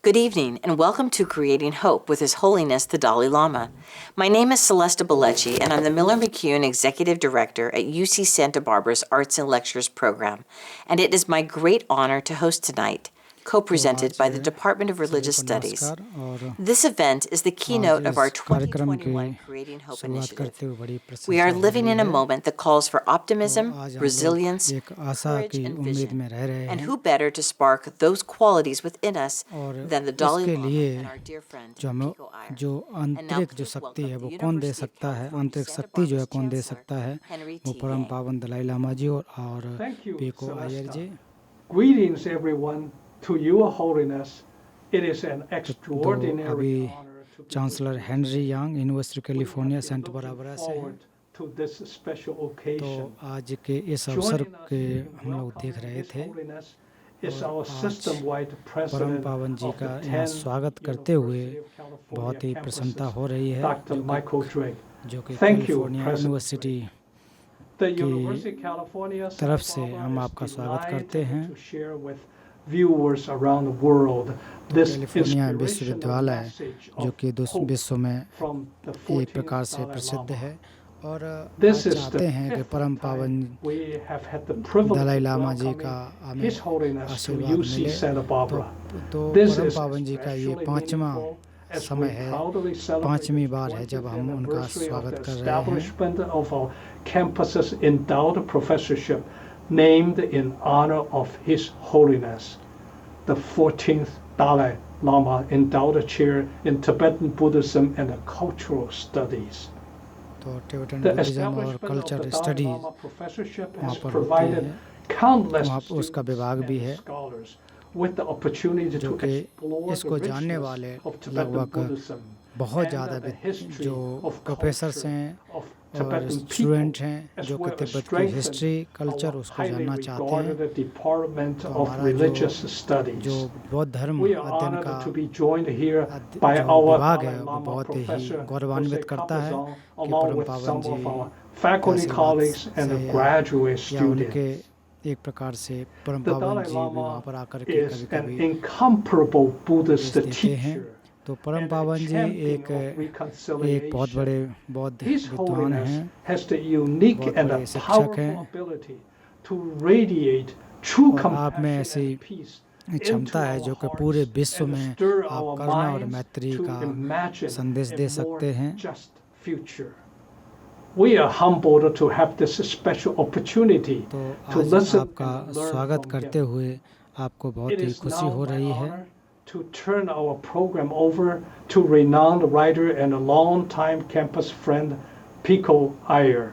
Good evening, and welcome to Creating Hope with His Holiness the Dalai Lama. My name is Celesta Bellecci, and I'm the Miller McCune Executive Director at UC Santa Barbara's Arts and Lectures program, and it is my great honor to host tonight, co-presented by the Department of Religious Studies. This event is the keynote of our 2021 Creating Hope initiative. We are living in a moment that calls for optimism, resilience, courage, and vision. And who better to spark those qualities within us than the Dalai Lama and our dear friend Pico Iyer. जो आंतरिक जो शक्ति है वो कौन दे सकता है, आंतरिक शक्ति जो है कौन दे सकता है, वो परम पावन दलाई लामा जी और Pico Iyer ji. Greetings everyone to Your Holiness. It is an extraordinary honor to be chancellor Henry Yang university California Santa Barbara से हैं। to this special तो occasion. आज के इस अवसर के हम लोग देख रहे थे Is our system-wide परम president पावन जी of का the यहाँ 10 स्वागत करते हुए University of California बहुत ही प्रसन्नता campuses, हो रही है Dr. Michael Drake. जो कि Thank you, California President university The University of California तरफ Santa से Barbara हम is आपका स्वागत करते delighted हैं। to share with viewers around the world this California inspirational विश्वविद्यालय message जो of कि hope विश्व में from the एक प्रकार 14th से Dalai प्रसिद्ध Lama. है और This आज is चाहते the हैं कि fifth परम पावन time we have had the privilege Dalai of Lama जी का welcoming हमें His Holiness to आशीर्वाद UC मिले। Santa Barbara. तो This परम is पावन जी का ये especially पांचवा meaningful as समय we है, proudly celebrate पांचवी the बार है जब 20th हम उनका anniversary of स्वागत the कर रहे हैं। establishment of our campus's endowed professorship named in honor of His Holiness, the 14th Dalai Lama Endowed Chair in Tibetan Buddhism and Cultural Studies. तो टिबेटन The बुद्धिज्म और establishment of culture the Dalai studies Lama professorship वहाँ has पर होती provided है, countless वहाँ पर उसका विभाग भी students है, and scholars with the opportunity जो to कि explore the इसको जानने richness वाले of Tibetan लगभग Buddhism बहुत and ज़्यादा the history जो of प्रोफेसर्स culture हैं of और Tibetan स्टूडेंट people, हैं as जो कि well as तिब्बत की strengthen हिस्ट्री कल्चर our उसको highly जानना चाहते हैं। regarded Department तो of हमारा Religious जो Studies. बौद्ध धर्म We are अध्ययन का honored to be joined here जो by our विभाग Dalai है वो Lama बहुत ही Professor गौरवान्वित Jose करता है Capizal, कि along परम with पावन some जी of our के faculty आशीर्वाद colleagues and से graduate या उनके students. एक प्रकार से परम The पावन Dalai जी भी वहाँ Lama पर आकर के is an कभी-कभी incomparable Buddhist उपदेश देते हैं। teacher तो परम and a पावन जी champion एक of एक बहुत reconciliation. बड़े बौद्ध His विद्वान Holiness हैं, has the unique बहुत and बड़े a शिक्षक powerful हैं ability to radiate true और आप में compassion ऐसी and peace क्षमता into है our जो कि पूरे hearts विश्व and में stir आप our करुणा और minds मैत्री to का imagine संदेश a दे more सकते हैं। just future. We are humbled to have this special opportunity तो to आज listen आपका and learn स्वागत from करते him. हुए आपको बहुत It ही is खुशी now हो my रही है। honor to turn our program over to renowned writer and a longtime campus friend, Pico Iyer.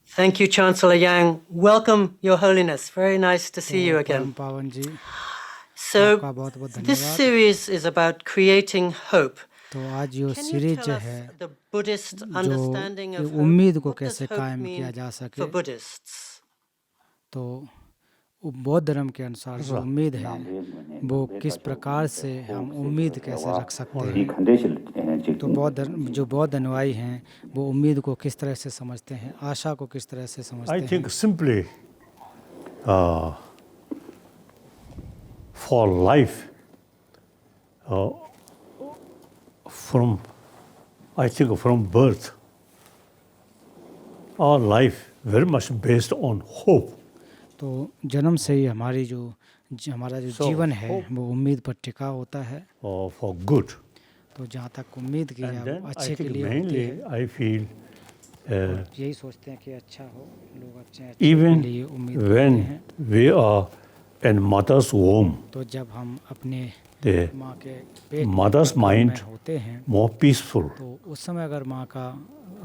Thank you, Chancellor Yang. Welcome, Your Holiness. Very nice to see you तो परम again. पावन जी So, आपका बहुत बहुत this धन्यवाद। series is about creating hope. तो आज जो Can you series tell us है the Buddhist जो understanding ये of hope? उम्मीद को What does कैसे hope कायम किया mean जा सके, for Buddhists? तो वो बौद्ध धर्म के अनुसार जो उम्मीद है वो किस प्रकार से हम उम्मीद कैसे रख सकते हैं। तो जो बौद्ध अनुयायी हैं वो उम्मीद को किस तरह से समझते हैं, आशा को किस तरह से समझते I हैं। think simply for life from birth, our life very much based on hope. तो जन्म से ही हमारा जो So, जीवन है hope- वो उम्मीद पर टिका होता है। For good. तो जहाँ तक उम्मीद की And है then वो I अच्छे के think लिए होती mainly है। I feel यही सोचते हैं कि अच्छा हो, लोग अच्छे के even लिए उम्मीद करते when हैं। we are in mother's womb, तो जब हम अपने the माँ के पेट mother's में mind होते हैं more peaceful, तो उस समय अगर माँ का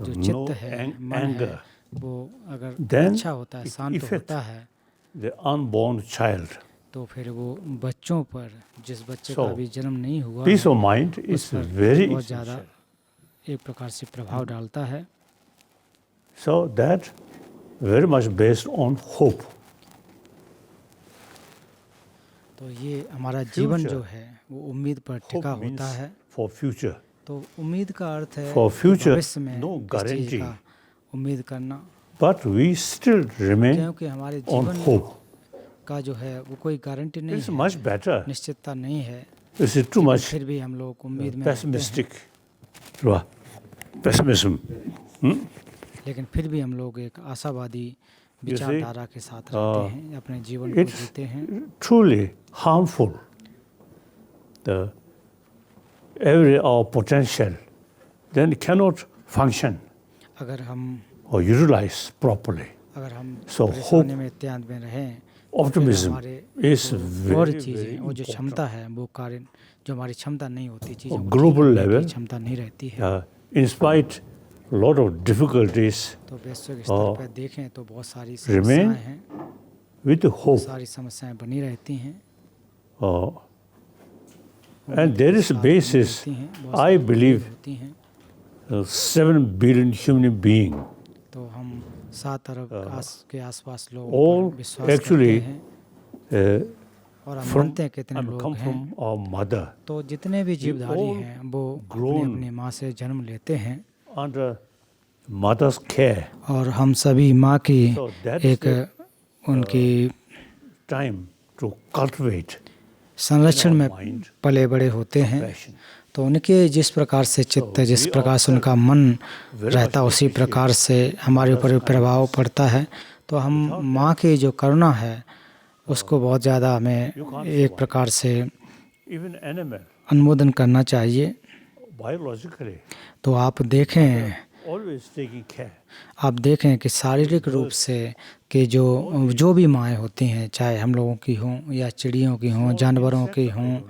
जो no चित्त है, मन है, anger. वो अगर Then अच्छा होता है, it शांत affect होता है, the unborn child. तो फिर वो बच्चों पर, जिस बच्चे So, का अभी जन्म नहीं हुआ Peace है, of mind उस is पर very बहुत ज़्यादा essential. एक प्रकार से प्रभाव डालता है। So that very much based on hope. तो ये हमारा जीवन Future. जो है वो उम्मीद पर टिका Hope means होता है। for future. तो उम्मीद का अर्थ है For कि future, भविष्य में no किस चीज़ guarantee. का उम्मीद करना, But we still remain क्योंकि हमारे on जीवन में hope. का जो है वो कोई गारंटी नहीं It's है, much better. निश्चितता नहीं है। Is it too much फिर भी हम लोग उम्मीद में रहते हैं, pessimistic? Pessimism. लेकिन फिर भी हम लोग एक आशावादी विचारधारा के साथ रहते हैं, अपने जीवन को It's जीते हैं। truly harmful. The every our potential then cannot function अगर हम properly. So परेशानी में इत्यादि में रहें, Optimism is और very, चीज़ें very और जो क्षमता है वो कार्य जो हमारी क्षमता नहीं होती, चीज़ों को global ठीक करने की level, क्षमता नहीं रहती है। in spite a lot of difficulties, तो वैश्विक स्तर पर देखें तो बहुत सारी remain समस्याएं हैं, with hope. सारी समस्याएं बनी रहती हैं। And there is a basis, I believe, होती हैं 7 billion human beings तो हम 7 अरब के आसपास लोग all विश्वास actually करते हैं और हम मानते हैं कितने लोग come हैं। from our mother तो जितने भी जीवधारी हैं वो अपनी अपनी माँ से जन्म लेते हैं under mother's care. और हम सभी माँ की So that is एक the उनकी time to cultivate संरक्षण में mind, पले बड़े होते हैं। passion. तो उनके जिस प्रकार से चित्त, जिस प्रकार से उनका मन रहता, उसी प्रकार से हमारे ऊपर भी प्रभाव पड़ता है। तो हम माँ की जो करुणा है उसको बहुत ज़्यादा हमें एक प्रकार से Even animal, अनुमोदन करना चाहिए। biologically, तो आप देखें always taking care. आप देखें कि शारीरिक रूप से कि जो भी माएँ होती हैं, चाहे हम लोगों की हों या चिड़ियों की हों, जानवरों की हों,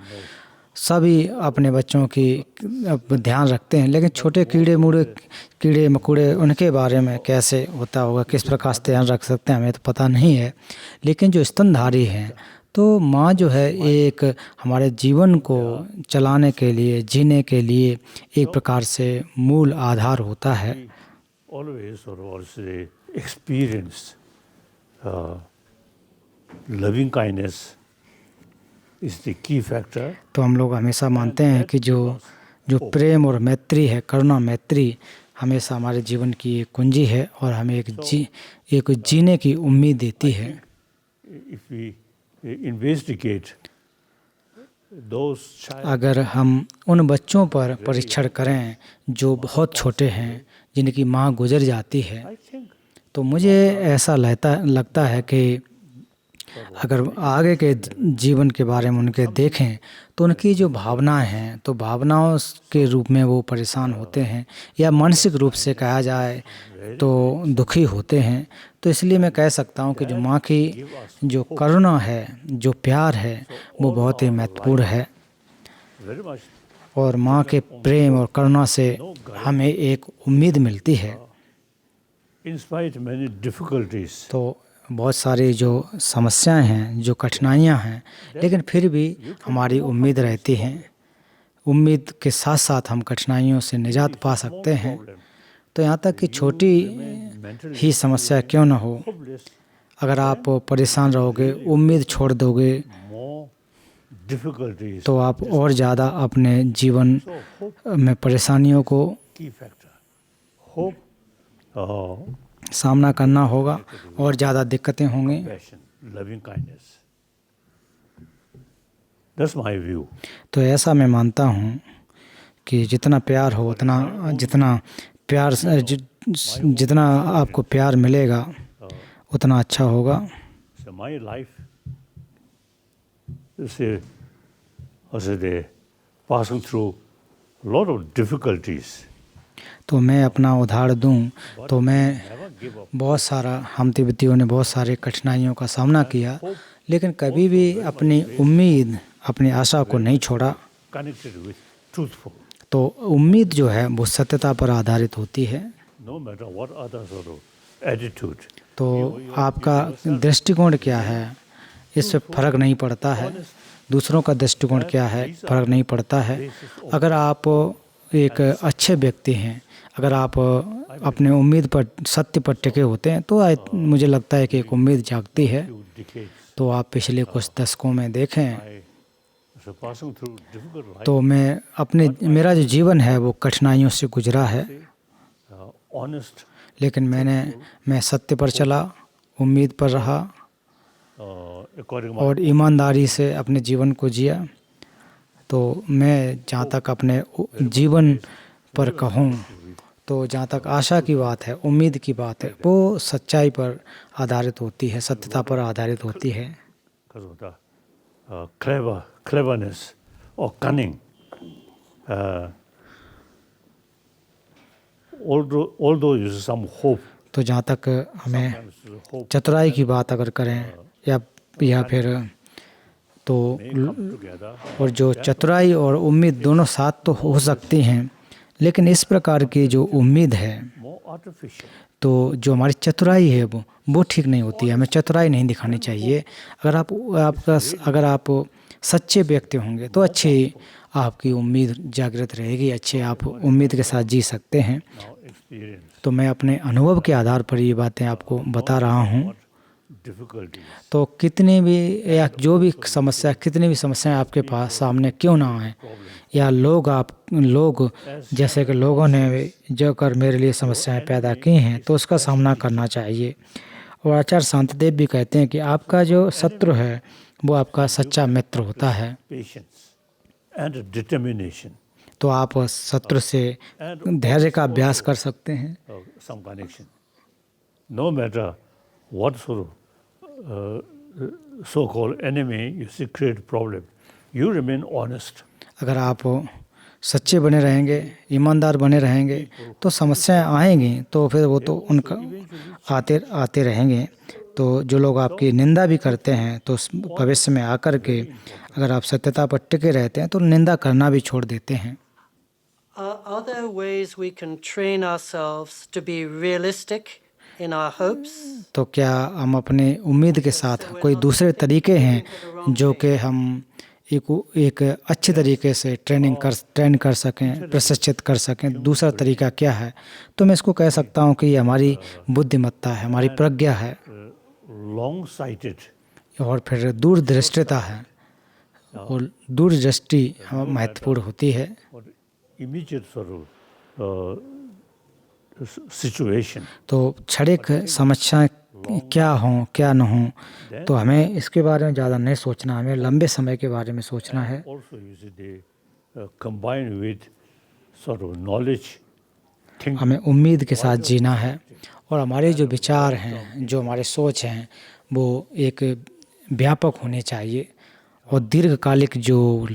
सभी अपने बच्चों की ध्यान रखते हैं। लेकिन छोटे कीड़े मकोड़े उनके बारे में कैसे होता होगा, किस प्रकार से ध्यान रख सकते हैं, हमें तो पता नहीं है। लेकिन जो स्तनधारी हैं तो माँ जो है एक हमारे जीवन को चलाने के लिए, जीने के लिए एक प्रकार से मूल आधार होता है। Always or also experience loving kindness is the key factor. तो हम लोग हमेशा मानते हैं कि जो प्रेम और मैत्री है, करुणा मैत्री हमेशा हमारे जीवन की एक कुंजी है और हमें एक जीने की उम्मीद देती है। If we investigate those child, अगर हम उन बच्चों पर परीक्षण करें जो बहुत छोटे हैं, जिनकी माँ गुजर जाती है, I think तो मुझे ऐसा लगता है कि अगर आगे के जीवन के बारे में उनके देखें तो उनकी जो भावनाएं हैं, तो भावनाओं के रूप में वो परेशान होते हैं, या मानसिक रूप से कहा जाए तो दुखी होते हैं। तो इसलिए मैं कह सकता हूँ कि जो माँ की जो करुणा है, जो प्यार है, वो बहुत ही महत्वपूर्ण है। very much और माँ के प्रेम और करुणा से हमें एक उम्मीद मिलती है। in spite many difficulties, तो बहुत सारी जो समस्याएं हैं, जो कठिनाइयां हैं, लेकिन फिर भी हमारी उम्मीद रहती है। उम्मीद के साथ साथ हम कठिनाइयों से निजात पा सकते हैं। तो यहाँ तक कि छोटी ही समस्या क्यों ना हो, hopeless, अगर आप परेशान रहोगे, उम्मीद छोड़ दोगे, more difficulties, तो आप और ज़्यादा अपने जीवन में परेशानियों को key factor. Hope, सामना करना होगा और ज़्यादा दिक्कतें होंगी। passion, loving kindness. That's my view. तो ऐसा मैं मानता हूँ कि जितना प्यार हो जितना आपको प्यार मिलेगा उतना अच्छा होगा। So my life is passing through a lot of difficulties. तो मैं अपना उदाहरण दूं तो मैं बहुत सारा, हम तिब्बतियों ने बहुत सारे कठिनाइयों का सामना किया, लेकिन कभी भी अपनी उम्मीद, अपनी आशा को नहीं छोड़ा। Connected with truthful. तो उम्मीद जो है वो सत्यता पर आधारित होती है। No matter what other sort of attitude. तो आपका दृष्टिकोण क्या है, इससे फर्क नहीं पड़ता है। दूसरों का दृष्टिकोण क्या है, फर्क नहीं पड़ता है। अगर आप एक अच्छे व्यक्ति हैं, अगर आप अपने उम्मीद पर, सत्य पर टिके होते हैं, तो मुझे लगता है कि एक उम्मीद जागती है। तो आप पिछले कुछ दशकों में देखें So passing through difficult life, तो मेरा जो जीवन है वो कठिनाइयों से गुजरा है, honest, लेकिन मैं सत्य पर चला, उम्मीद पर रहा according और ईमानदारी से अपने जीवन को जिया। तो मैं जहाँ तक अपने जीवन पर कहूँ तो जहाँ तक आशा की बात है, उम्मीद की बात है, वो सच्चाई पर आधारित होती है, सत्यता पर आधारित होती है। cleverness or cunning. Although you some hope, तो जहाँ तक हमें चतुराई की बात अगर करें या फिर तो और जो चतुराई और उम्मीद दोनों साथ तो हो सकती हैं, लेकिन इस प्रकार की जो उम्मीद है more artificial. तो जो हमारी चतुराई है वो ठीक नहीं होती है। हमें चतुराई नहीं दिखानी चाहिए। अगर आप सच्चे व्यक्ति होंगे तो अच्छी आपकी उम्मीद जागृत रहेगी, अच्छे आप उम्मीद के साथ जी सकते हैं। Now experience तो मैं अपने अनुभव के आधार पर ये बातें आपको बता रहा हूँ। difficulties. तो कितनी भी या जो भी समस्या, कितनी भी समस्याएं आपके पास सामने क्यों ना आए, या लोग जैसे कि लोगों ने जो कर मेरे लिए समस्याएं पैदा की हैं, तो उसका सामना करना चाहिए। और आचार्य शांतिदेव भी कहते हैं कि आपका जो शत्रु है वो आपका सच्चा मित्र होता है। Patience and determination. तो आप शत्रु से धैर्य का अभ्यास कर सकते हैं। Some connection. No matter what sort of so-called enemy you see create problem, you remain honest. अगर आप सच्चे बने रहेंगे, ईमानदार बने रहेंगे, तो समस्याएं आएंगी, तो फिर वो तो उनका आते रहेंगे। तो जो लोग आपकी निंदा भी करते हैं, तो भविष्य में आकर के अगर आप सत्यता पर टिके रहते हैं तो निंदा करना भी छोड़ देते हैं। Are there ways we can train ourselves to be realistic in our hopes? तो क्या हम अपने उम्मीद के साथ कोई दूसरे तरीके हैं जो कि हम एक अच्छे तरीके से ट्रेन कर सकें, प्रशिक्षित कर सकें? दूसरा तरीका क्या है? तो मैं इसको कह सकता हूँ कि ये हमारी बुद्धिमत्ता है, हमारी प्रज्ञा है Long sighted. और फिर दूरदृष्टिता है। और दूरदृष्टि महत्वपूर्ण होती है। or immediate sort of situation. तो क्षणिक समस्याएं क्या हों क्या न हों, तो हमें इसके बारे में ज़्यादा नहीं सोचना, हमें लंबे समय के बारे में सोचना है। Also, you see, they combine with sort of knowledge, thinking. हमें उम्मीद के साथ जीना है और हमारे जो विचार हैं, जो हमारे सोच हैं, वो एक व्यापक होने चाहिए और दीर्घकालिक जो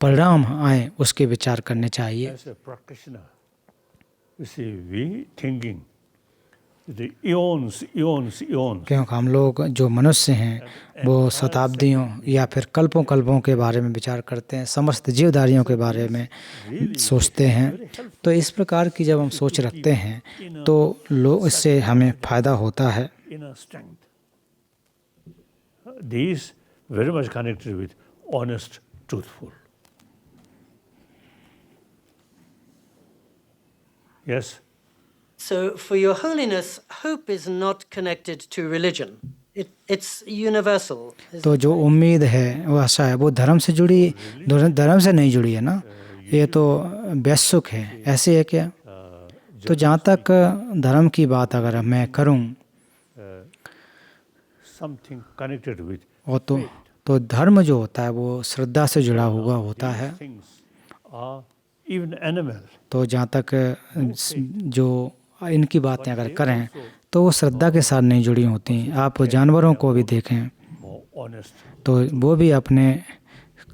परिणाम आए उसके विचार करने चाहिए। As a practitioner, you see, we thinking the eons. क्योंकि हम लोग जो मनुष्य हैं वो शताब्दियों या फिर कल्पों के बारे में विचार करते हैं, समस्त जीवधारियों के बारे में सोचते हैं। तो इस प्रकार की जब हम सोच रखते हैं तो लोग इससे हमें फ़ायदा होता है। Inner strength. These very much connected with honest, truthful. Yes. So, for Your Holiness, hope is not connected to religion. It's universal. तो जो उम्मीद है, वो आशा है, वो धर्म से नहीं जुड़ी है ना, ये तो वैश्विक है। ऐसे है क्या? तो जहाँ तक धर्म की बात अगर मैं करूँ, Something connected with और तो धर्म जो होता है वो श्रद्धा से जुड़ा हुआ होता है। things are even animal. तो जहाँ तक जो इनकी बातें अगर करें तो वो श्रद्धा के साथ नहीं जुड़ी होती। आप जानवरों को भी देखें More honest. तो वो भी अपने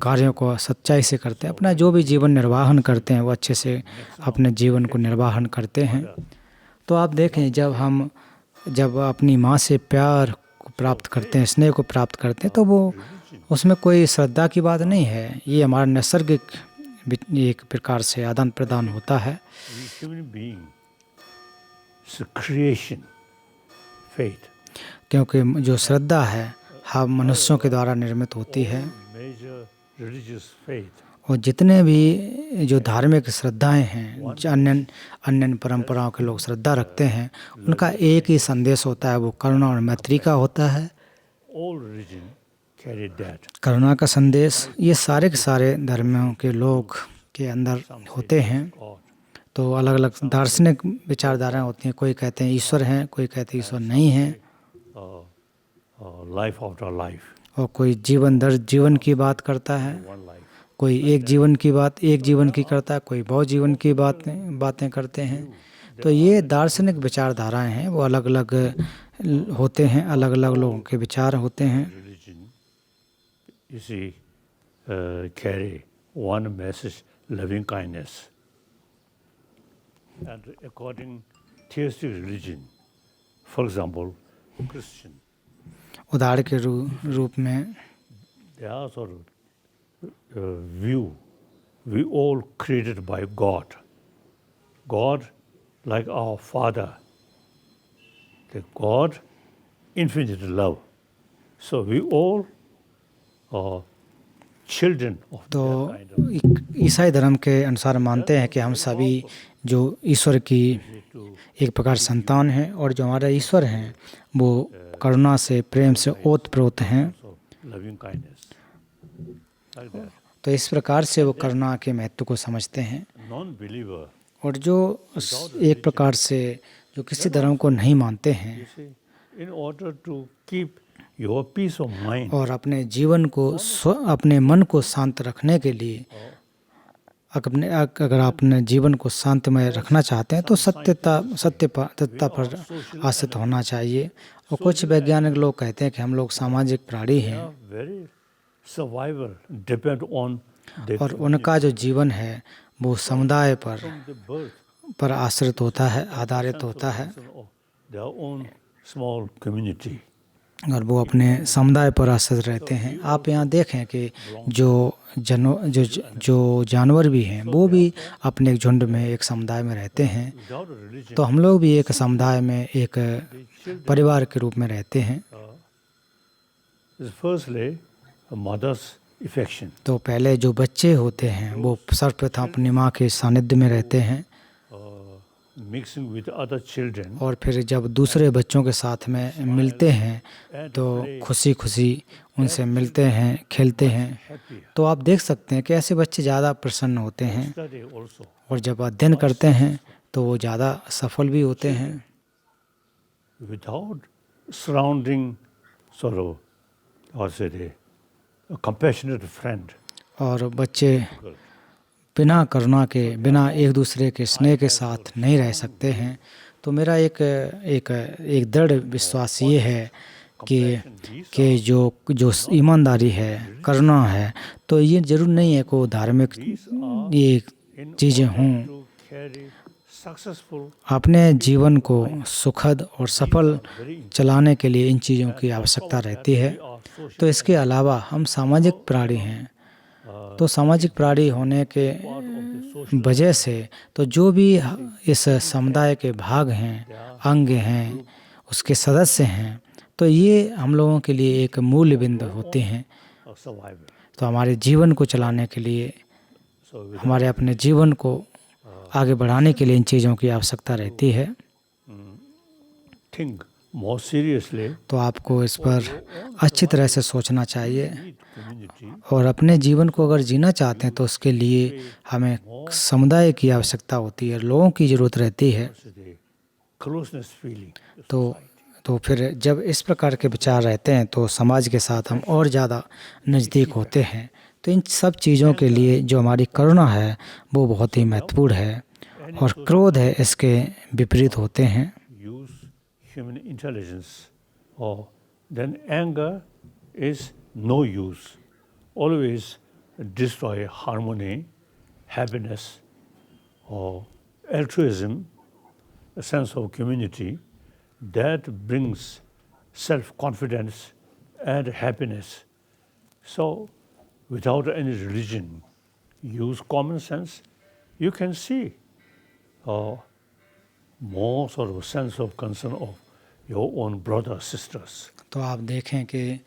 कार्यों को सच्चाई से करते हैं, अपना जो भी जीवन निर्वाहन करते हैं वो अच्छे से अपने जीवन को निर्वाहन करते हैं। तो आप देखें, जब अपनी माँ से प्यार को प्राप्त करते हैं, स्नेह को प्राप्त करते हैं, तो वो उसमें कोई श्रद्धा की बात नहीं है। ये हमारा नैसर्गिक एक प्रकार से आदान प्रदान होता है। We human being, it's a creation, faith. क्योंकि जो श्रद्धा है हम मनुष्यों के द्वारा निर्मित होती है। Major religious faith. और जितने भी जो धार्मिक श्रद्धाएं हैं, जो अन्य परंपराओं के लोग श्रद्धा रखते हैं, उनका एक ही संदेश होता है, वो करुणा और मैत्री का होता है। All religion carry that. करुणा का संदेश ये सारे के सारे धर्मों के लोग के अंदर होते हैं। God. तो अलग अलग दार्शनिक विचारधाराएं होती हैं। कोई कहते हैं ईश्वर हैं, कोई कहते हैं ईश्वर नहीं हैं। life after life, और कोई जीवन दर जीवन की बात करता है, one life. कोई एक जीवन की करता है, कोई बहुत जीवन की बातें करते हैं। तो ये दार्शनिक विचारधाराएं हैं, वो अलग अलग होते हैं, अलग अलग लोगों के विचार होते हैं। Religion, you see, carry one message: loving kindness. And according theistic religion, for example, Christian, उदाहरण के रूप में they are sort of view we all created by God. God, like our Father, the God, infinite love. So we all are children of तो that kind of. ईसाई धर्म के अनुसार मानते हैं कि हम सभी जो ईश्वर की एक प्रकार संतान हैं, और जो हमारे ईश्वर हैं वो करुणा से, प्रेम से ओतप्रोत हैं। So loving kindness, like that. तो इस प्रकार से वो करुणा के महत्व को समझते हैं। Non-believer, और जो एक प्रकार से जो किसी धर्म को नहीं मानते हैं, you see, in order to keep your peace of mind, और अपने जीवन को अपने मन को शांत रखने के लिए, अगर आप अपने जीवन को शांतिमय रखना चाहते हैं तो सत्यता पर आश्रित होना चाहिए। और कुछ वैज्ञानिक लोग कहते हैं कि हम लोग सामाजिक प्राणी हैं, very survival depend on the और उनका जो जीवन है वो समुदाय from the birth पर आश्रित होता है, आधारित होता है, of their own small community. और वो अपने समुदाय पर आश्रित रहते हैं। आप यहाँ देखें कि जो जानवर भी हैं वो भी अपने एक झुंड में, एक समुदाय में रहते हैं। Without a religion, तो हम लोग भी एक समुदाय में, एक परिवार के रूप में रहते हैं। is firstly a mother's affection. तो पहले जो बच्चे होते हैं वो सर्वप्रथम अपनी माँ के सानिध्य में रहते हैं, Mixing with other children, और फिर जब दूसरे बच्चों के साथ में मिलते हैं तो खुशी खुशी उनसे मिलते हैं, खेलते हैं। happy, तो आप देख सकते हैं कि ऐसे बच्चे ज़्यादा प्रसन्न होते हैं, study also. और जब अध्ययन करते हैं तो वो ज़्यादा सफल भी होते हैं। Without surrounding sort of, or say, a compassionate friend, और बच्चे बिना करुणा के, बिना एक दूसरे के स्नेह के साथ नहीं रह सकते हैं। तो मेरा एक दृढ़ विश्वास ये है कि जो ईमानदारी है, करुणा है, तो ये जरूर नहीं है को धार्मिक ये चीज़ें हों। to carry successful, अपने जीवन को सुखद और सफल चलाने के लिए इन चीज़ों की आवश्यकता रहती है। तो इसके अलावा हम सामाजिक प्राणी हैं, तो सामाजिक प्राणी होने के वजह से तो जो भी इस समुदाय के भाग हैं, अंग हैं, उसके सदस्य हैं, तो ये हम लोगों के लिए एक मूल्य बिंदु होते हैं। survival. तो हमारे जीवन को चलाने के लिए, So we हमारे अपने जीवन को आगे बढ़ाने के लिए इन चीज़ों की आवश्यकता रहती है। think more seriously तो आपको इस पर अच्छी तरह से सोचना चाहिए, community, और अपने जीवन को अगर जीना चाहते हैं तो उसके लिए हमें समुदाय की आवश्यकता होती है, लोगों की ज़रूरत रहती है। the closeness feeling. तो फिर जब इस प्रकार के विचार रहते हैं तो समाज के साथ हम और ज़्यादा नज़दीक होते हैं। तो इन सब चीज़ों के लिए जो हमारी करुणा है वो बहुत ही महत्वपूर्ण है, और क्रोध है इसके विपरीत होते हैं। Use human intelligence, or then anger is no use. Always destroy harmony, happiness, or altruism, a sense of community that brings self-confidence and happiness. So, without any religion, use common sense, you can see more sort of sense of concern of your own brothers, sisters. तो आप देखें कि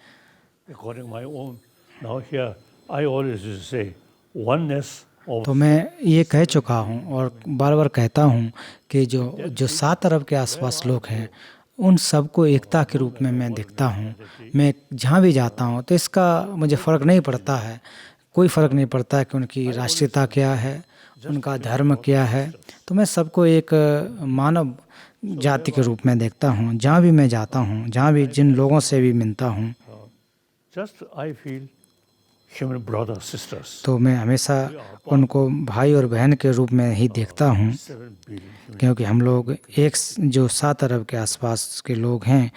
According to my own, now here I always used to say oneness of तो मैं ये कह चुका हूँ और बार बार कहता हूँ कि जो 7 अरब के आसपास लोग हैं उन सबको एकता के रूप में मैं देखता हूँ। मैं जहाँ भी जाता हूँ तो इसका मुझे फ़र्क नहीं पड़ता है, कोई फ़र्क नहीं पड़ता है कि उनकी राष्ट्रीयता क्या है, उनका धर्म क्या है। तो मैं सबको एक मानव जाति के रूप में देखता हूँ। जहाँ भी मैं जाता हूँ, जहाँ भी जिन लोगों से भी मिलता हूँ, just I feel human brothers, sisters. तो मैं हमेशा उनको भाई और बहन के रूप में ही देखता हूँ, 7 billion human क्योंकि हम लोग एक जो 7 अरब के आसपास के लोग हैं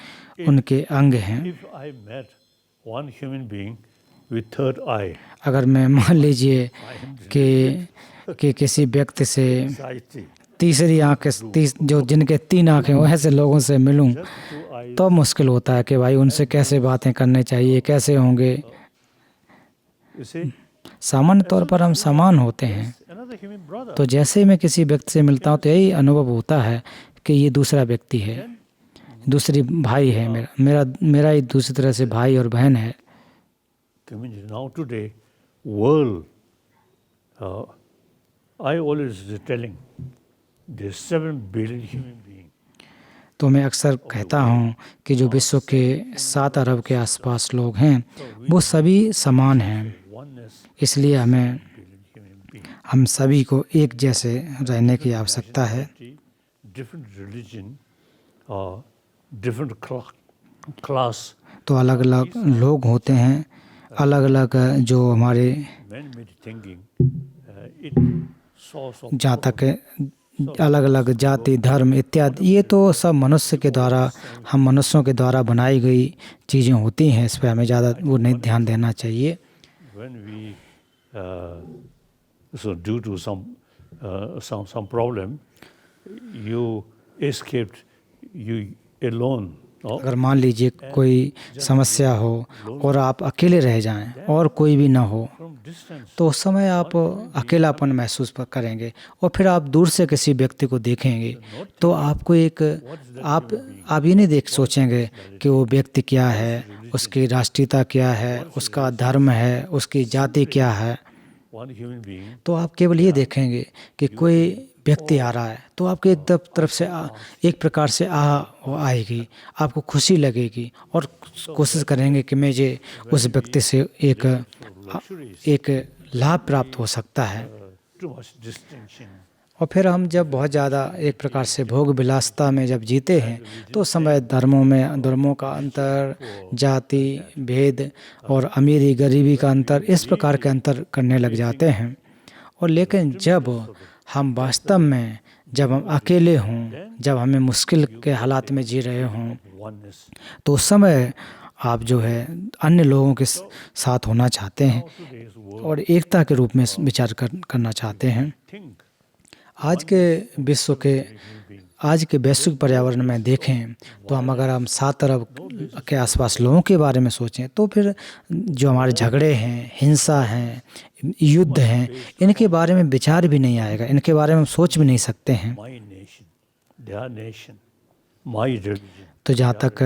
उनके अंग हैं। If I met one human being with third eye, अगर मैं मान लीजिए कि किसी व्यक्ति से anxiety, तीसरी आँख जो जिनके 3 आँखें हो ऐसे लोगों से मिलूं just 2 eyes, तो मुश्किल होता है कि भाई उनसे कैसे बातें करनी चाहिए, कैसे होंगे। you see, सामान्य तौर पर हम समान होते हैं, another human brother. तो जैसे ही मैं किसी व्यक्ति से मिलता हूँ तो यही अनुभव होता है कि ये दूसरा व्यक्ति है, दूसरी भाई है, मेरा ही दूसरी तरह से भाई और बहन है। Community now today, world, I always telling, there's 7 billion human beings. तो मैं अक्सर कहता हूँ कि जो विश्व के 7 अरब के आसपास लोग हैं वो सभी समान हैं, Oneness, इसलिए हमें billion human beings. हम सभी को एक जैसे रहने की आवश्यकता है। Different religion, different class. तो अलग अलग लोग होते हैं, अलग अलग जो हमारे Man made thinking, it source of जहाँ तक अलग अलग जाति, धर्म इत्यादि, ये तो सब मनुष्य के द्वारा, हम मनुष्यों के द्वारा बनाई गई चीज़ें होती हैं। इस पर हमें ज़्यादा वो नहीं ध्यान देना चाहिए। when we so due to some problem, you escaped, you alone. अगर मान लीजिए कोई समस्या हो और आप अकेले रह जाएं और कोई भी ना हो, From distance, तो उस समय आप अकेलापन महसूस करेंगे और फिर आप दूर से किसी व्यक्ति को देखेंगे तो आपको आप ये नहीं सोचेंगे कि वो व्यक्ति क्या है, उसकी राष्ट्रीयता क्या है, उसका धर्म है, उसकी जाति क्या है। one human being, तो आप केवल ये देखेंगे कि कोई व्यक्ति आ रहा है तो आपके एक तरफ से एक प्रकार से आएगी, आपको खुशी लगेगी और कोशिश करेंगे कि मुझे उस व्यक्ति से एक लाभ प्राप्त हो सकता है। too much distinction. और फिर हम जब बहुत ज़्यादा एक प्रकार से भोग विलासता में जब जीते हैं तो उस समय धर्मों का अंतर, जाति भेद और अमीरी गरीबी का अंतर, इस प्रकार के अंतर करने लग जाते हैं। और लेकिन जब हम वास्तव में, जब हम अकेले हों, जब हमें मुश्किल के हालात में जी रहे हों, Oneness. तो उस समय आप जो है अन्य लोगों के साथ होना चाहते हैं Today's world, और एकता के रूप में विचार करना चाहते हैं। think आज के वैश्विक पर्यावरण में देखें तो अगर हम 7 अरब के आसपास लोगों के बारे में सोचें तो फिर जो हमारे झगड़े हैं, हिंसा हैं, युद्ध हैं, इनके बारे में विचार भी नहीं आएगा, इनके बारे में हम सोच भी नहीं सकते हैं। my nation, their nation, my religion. तो जहाँ तक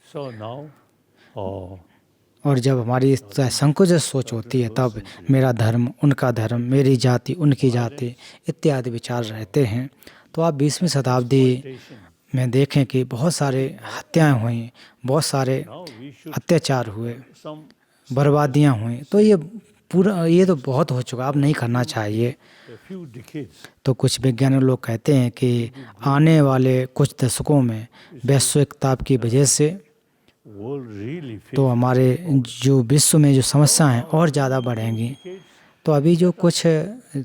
So now, और जब हमारी इस तरह संकुचित सोच होती है तब मेरा धर्म, उनका धर्म, मेरी जाति, उनकी जाति इत्यादि विचार रहते हैं। तो आप 20वीं शताब्दी में देखें कि बहुत सारे हत्याएं हुई, बहुत सारे अत्याचार हुए, some बर्बादियां हुई। तो ये तो बहुत हो चुका, अब नहीं करना चाहिए। a few decades, तो कुछ वैज्ञानिक लोग कहते हैं कि आने वाले कुछ दशकों में वैश्विक ताप की वजह से world really तो हमारे जो विश्व में जो समस्याएं हैं और ज़्यादा बढ़ेंगी। तो अभी जो कुछ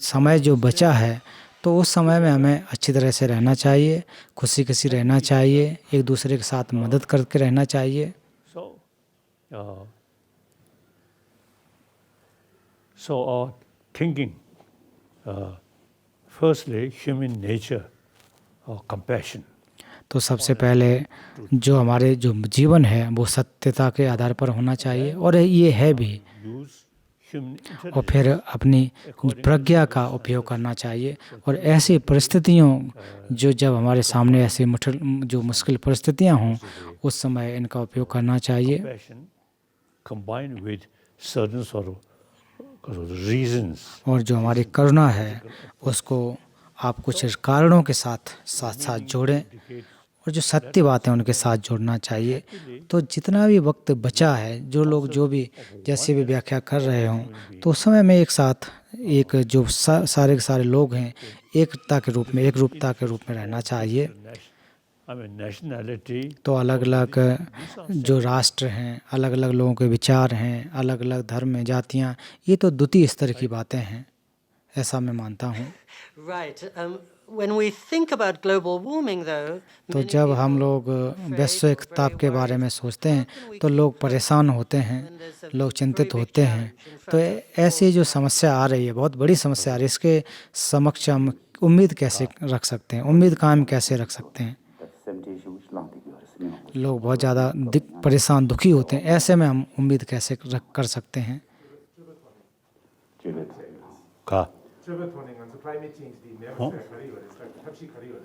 समय जो बचा है तो उस समय में हमें अच्छी तरह से रहना चाहिए, खुशी खुशी रहना चाहिए, एक दूसरे के साथ मदद करके रहना चाहिए। So our thinking, firstly, human nature, compassion. तो सबसे पहले जो हमारे जो जीवन है वो सत्यता के आधार पर होना चाहिए और ये है भी। Use human और intelligence. फिर अपनी प्रज्ञा का उपयोग करना चाहिए और ऐसी परिस्थितियों जब हमारे सामने ऐसी जो मुश्किल परिस्थितियां हों उस समय इनका उपयोग करना चाहिए। Compassion combined with certain sort of reasons. और जो हमारी करुणा है उसको आप कुछ कारणों के साथ जोड़ें और जो सत्य बातें हैं उनके साथ जोड़ना चाहिए। तो जितना भी वक्त बचा है, जो लोग जो भी जैसे भी व्याख्या कर रहे हों तो उस समय में एक साथ एक जो सारे के सारे लोग हैं एकता के रूप में, एक रूपता के रूप में रहना चाहिए। nationality, तो अलग अलग जो राष्ट्र हैं, अलग अलग लोगों के विचार हैं, अलग अलग धर्म हैं, जातियाँ, ये तो द्वितीय स्तर की बातें हैं, ऐसा मैं मानता हूँ। Right. When we think about global warming, though, तो many जब हम people लोग afraid वैश्विक or ताप very के बारे में worried. सोचते हैं How can we तो keep लोग hope परेशान होते हैं, when there's a लोग very चिंतित big होते हैं। challenge in तो front of ऐसी all जो of us? समस्या आ रही है, बहुत बड़ी समस्या आ रही है, इसके समक्ष हम उम्मीद कैसे रख सकते हैं, उम्मीद कायम कैसे रख सकते हैं। लोग बहुत ज़्यादा परेशान दुखी होते हैं, ऐसे में हम उम्मीद कैसे कर सकते हैं। ka.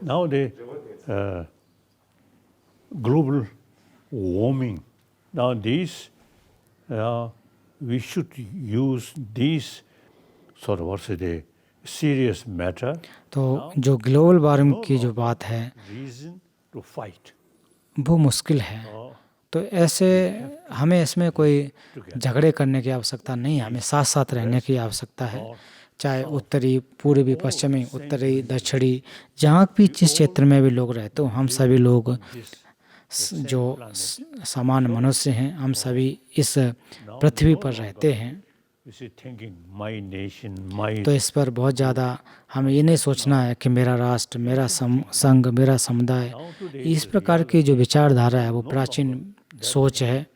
Now the global warming. Now these, we should use these sort of what's the serious matter. तो जो ग्लोबल वार्मिंग की जो बात है Reason to fight. वो मुश्किल है। तो ऐसे हमें इसमें कोई झगड़े करने की आवश्यकता नहीं है, हमें साथ साथ रहने की आवश्यकता है। चाहे उत्तरी, पूर्वी, पश्चिमी, उत्तरी, दक्षिणी, जहाँ भी जिस क्षेत्र में भी लोग रहते हो, हम सभी लोग जो समान मनुष्य हैं, हम सभी इस पृथ्वी पर रहते हैं। तो इस पर बहुत ज़्यादा हमें ये नहीं सोचना है कि मेरा राष्ट्र, मेरा संघ, मेरा समुदाय, इस प्रकार की जो विचारधारा है वो प्राचीन सोच है।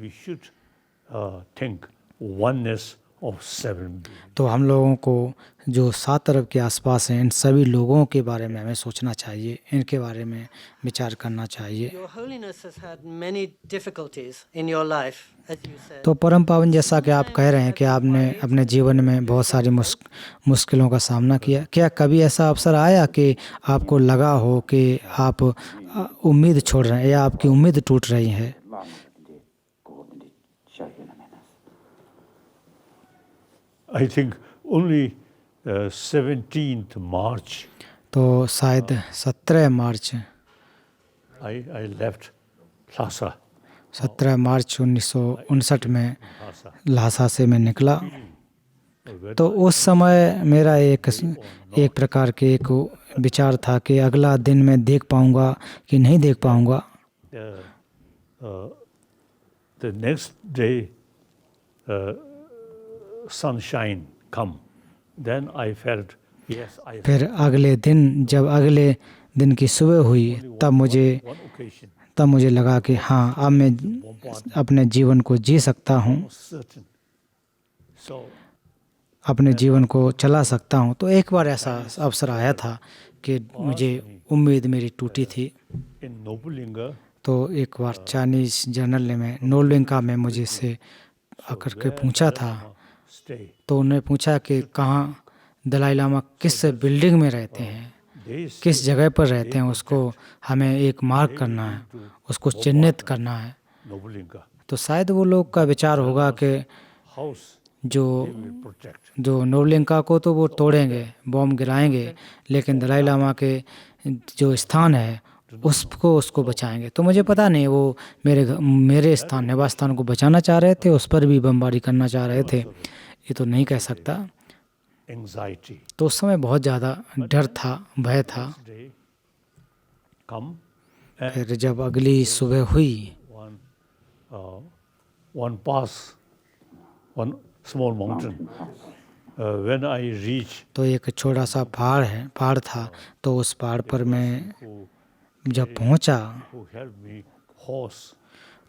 We should think oneness of seven. तो हम लोगों को जो 7 अरब के आसपास हैं, इन सभी लोगों के बारे में हमें सोचना चाहिए, इनके बारे में विचार करना चाहिए। Your Holiness has had many difficulties in your life, as you said. तो परम पावन, जैसा कि आप कह रहे हैं कि आपने अपने जीवन में बहुत सारी मुश्किलों का सामना किया, क्या कभी ऐसा अवसर आया कि आपको लगा हो कि आप उम्मीद छोड़ रहे हैं या आपकी उम्मीद टूट रही है? I think only 17th March तो शायद 17 मार्च I left Lhasa. 17 मार्च 1959 में ल्हासा से मैं निकला। तो उस समय मेरा एक प्रकार के एक विचार था कि अगला दिन मैं देख पाऊंगा कि नहीं देख पाऊंगा। The next day sunshine come, then I felt yes I फिर अगले दिन, जब अगले दिन की सुबह हुई, one occasion तब मुझे लगा कि हाँ, अब मैं अपने जीवन को जी सकता हूँ, certain. So अपने जीवन को चला सकता हूँ। तो एक बार ऐसा अवसर आया था कि मुझे उम्मीद मेरी टूटी थी। in Nobulinga, तो एक बार चाइनीज जर्नल में नोलिंका में मुझे से आकर के पूछा था, stay. तो उन्होंने पूछा कि कहाँ दलाई लामा किस बिल्डिंग में रहते हैं, They किस जगह पर रहते हैं, उसको हमें एक मार्क करना है, उसको चिन्हित करना है। Nobulinga तो शायद वो लोग का विचार होगा कि house जो will protect. जो नोलिंका को तो वो तोड़ेंगे, बॉम्ब गिराएंगे, लेकिन दलाई लामा के जो स्थान है उसको बचाएंगे। तो मुझे पता नहीं, वो मेरे स्थान, निवास स्थान को बचाना चाह रहे थे, उस पर भी बमबारी करना चाह रहे थे, ये तो नहीं कह सकता। Anxiety. तो उस समय बहुत ज़्यादा डर था, भय था। Day come फिर जब अगली सुबह हुई, one pass one small mountain. When I reach, तो एक छोटा सा पहाड़ था। तो उस पहाड़ पर मैं जब पहुंचा, who helped me horse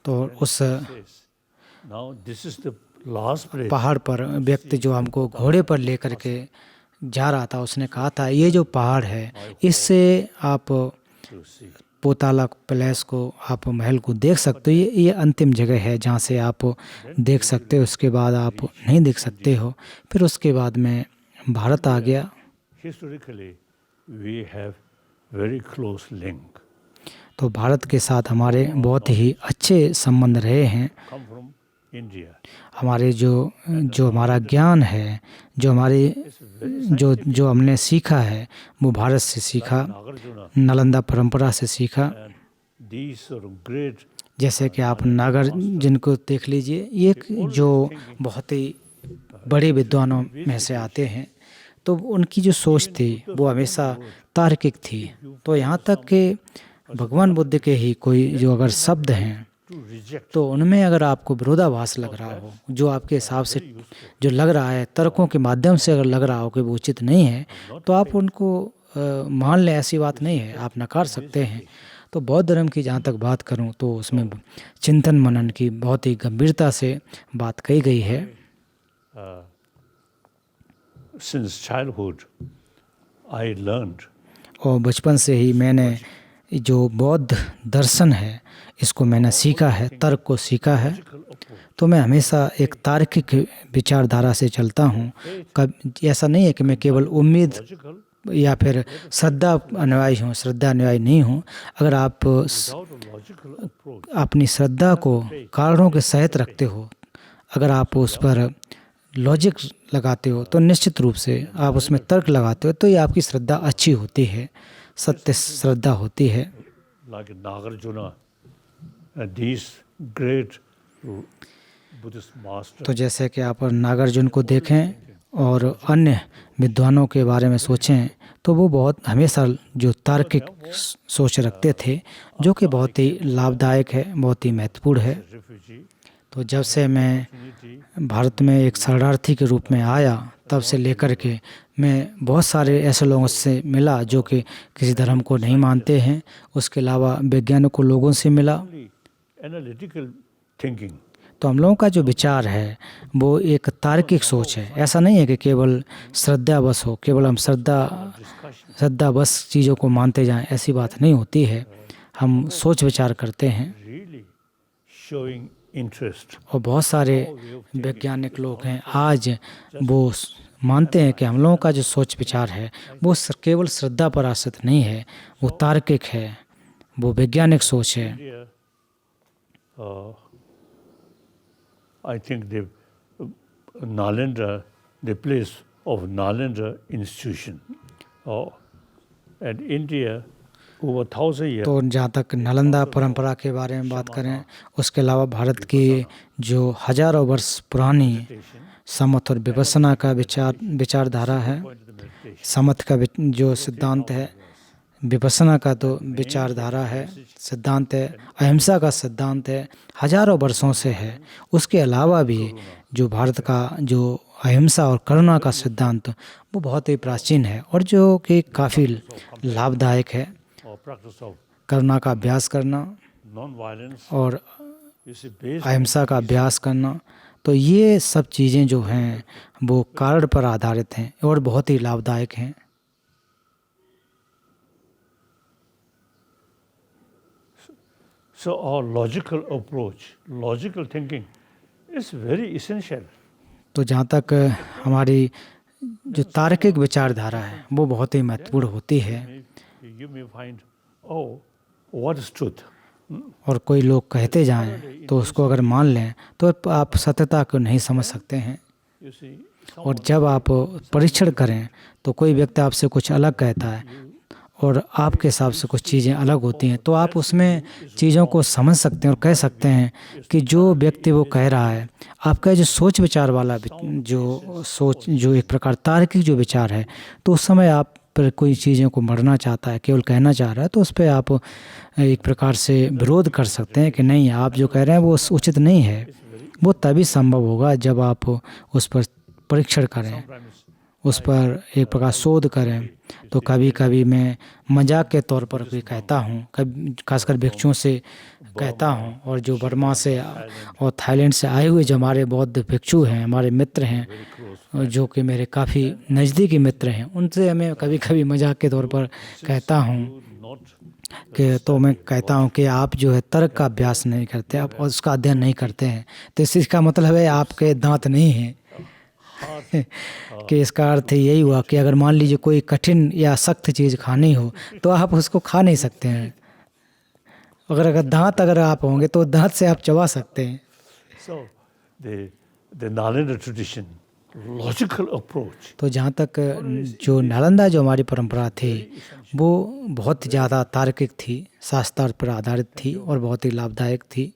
तो उस says, now this is the last place. पहाड़ पर व्यक्ति जो हमको घोड़े पर लेकर के जा रहा था, उसने कहा था, ये जो पहाड़ है, इससे आप To see. पोताला पैलेस को, आप महल को देख सकते हो। ये अंतिम जगह है जहाँ से आप देख सकते हो, उसके बाद आप नहीं देख सकते हो। फिर उसके बाद मैं भारत आ गया। Historically, we have very close link. तो भारत के साथ हमारे बहुत ही अच्छे संबंध रहे हैं। Come from India. हमारे जो हमारा ज्ञान है, जो हमने सीखा है, वो भारत से सीखा, Nagarjuna नालंदा परंपरा से सीखा। and these are great. जैसे कि आप नागर जिनको देख लीजिए, ये जो बहुत ही बड़े विद्वानों में से आते हैं, तो उनकी जो सोच थी वो हमेशा तार्किक थी। तो यहाँ तक कि भगवान बुद्ध के ही कोई जो अगर शब्द हैं to reject तो उनमें अगर आपको विरोधाभास लग रहा हो, जो आपके हिसाब से जो लग रहा है, तर्कों के माध्यम से अगर लग रहा हो कि वो उचित नहीं है, तो आप उनको मान लें, ऐसी बात नहीं है, आप नकार सकते हैं। तो बौद्ध धर्म की जहाँ तक बात करूँ तो उसमें चिंतन मनन की बहुत ही गंभीरता से बात कही गई है। since childhood I learned और बचपन से ही मैंने जो बौद्ध दर्शन है इसको मैंने सीखा है, तर्क को सीखा है। तो मैं हमेशा एक तार्किक विचारधारा से चलता हूँ। कब ऐसा नहीं है कि मैं केवल उम्मीद या फिर श्रद्धा अनुयायी हूँ, श्रद्धा अनुयायी नहीं हूँ। अगर आप अपनी श्रद्धा को कारणों के सहित रखते हो, अगर आप उस पर लॉजिक लगाते हो, तो निश्चित रूप से आप उसमें तर्क लगाते हो, तो ये आपकी श्रद्धा अच्छी होती है, सत्य श्रद्धा होती है। like Nagarjuna, these great Buddhist masters. तो जैसे कि आप नागार्जुन को देखें और अन्य विद्वानों के बारे में सोचें, तो वो बहुत हमेशा जो तार्किक सोच रखते थे, जो कि बहुत ही लाभदायक है, बहुत ही महत्वपूर्ण है। Refugee, तो जब से मैं भारत में एक शरणार्थी के रूप में आया, तब से लेकर के मैं बहुत सारे ऐसे लोगों से मिला जो कि किसी धर्म को नहीं मानते हैं। उसके अलावा वैज्ञानिकों लोगों से मिला। analytical thinking. तो हम लोगों का जो विचार है वो एक तार्किक सोच है। ऐसा नहीं है कि केवल श्रद्धा बस हो, केवल हम श्रद्धा बस चीज़ों को मानते जाएं, ऐसी बात नहीं होती है। हम सोच विचार करते हैं। Really showing interest. और बहुत सारे वैज्ञानिक लोग हैं आज वो मानते हैं कि हम लोगों का जो सोच विचार है वो केवल श्रद्धा पर आश्रित नहीं है, वो तार्किक है, वो वैज्ञानिक सोच है। India, I think Nalanda, the place of Nalanda institution, and India over 1,000 years. तो जहाँ तक नालंदा परंपरा के बारे में बात करें, उसके अलावा भारत की जो हजारों वर्ष पुरानी समथ और विपස්සना का विचारधारा है, समथ का जो सिद्धांत है, विपස්සना का तो विचारधारा है, सिद्धांत है, अहिंसा का सिद्धांत है, हजारों वर्षों से है। उसके अलावा भी जो भारत का जो अहिंसा और करुणा का सिद्धांत वो बहुत ही प्राचीन है और जो कि काफ़ी लाभदायक है। Practice of करुणा का अभ्यास करना non-violence और is based अहिंसा का अभ्यास करना, तो ये सब चीज़ें जो हैं वो कारण पर आधारित हैं और बहुत ही लाभदायक हैं। So our logical approach, logical thinking is very essential. तो जहाँ तक हमारी जो तार्किक विचारधारा है वो बहुत ही महत्वपूर्ण होती है। You may find, oh, what is truth? और कोई लोग कहते जाएं तो उसको अगर मान लें तो आप सत्यता को नहीं समझ सकते हैं। You see, और जब आप परीक्षण करें तो कोई व्यक्ति आपसे कुछ अलग कहता है और आपके हिसाब से कुछ चीज़ें अलग होती हैं, तो आप उसमें चीज़ों को समझ सकते हैं और कह सकते हैं कि जो व्यक्ति वो कह रहा है, आपका जो सोच विचार वाला जो एक प्रकार तार्किक जो विचार है, तो उस समय आप पर कोई चीज़ों को मढ़ना चाहता है, केवल कहना चाह रहा है, तो उस पर आप एक प्रकार से विरोध कर सकते हैं कि नहीं, आप जो कह रहे हैं वो उचित नहीं है। वो तभी संभव होगा जब आप उस पर परीक्षण करें, उस पर एक प्रकार शोध करें। तो कभी कभी मैं मजाक के तौर पर भी कहता हूँ, कभी खासकर भिक्षुओं से कहता हूँ, और जो बर्मा से और थाईलैंड से आए हुए जो हमारे बौद्ध भिक्षु हैं, हमारे मित्र हैं, जो कि मेरे काफ़ी नज़दीकी मित्र हैं, उनसे मैं कभी कभी मजाक के तौर पर कहता हूँ कि तो मैं कहता हूँ कि आप जो है तर्क का अभ्यास नहीं करते, आप उसका अध्ययन नहीं करते हैं, तो इसका मतलब है आपके दांत नहीं हैं। कि इसका अर्थ यही हुआ कि अगर मान लीजिए कोई कठिन या सख्त चीज़ खानी हो तो आप उसको खा नहीं सकते हैं। अगर दांत अगर आप होंगे तो दांत से आप चबा सकते हैं। So the Nalanda tradition, logical approach. तो जहाँ तक जो नालंदा जो हमारी परंपरा थी वो बहुत ज़्यादा तार्किक थी, शास्त्र पर आधारित थी और बहुत ही लाभदायक थी।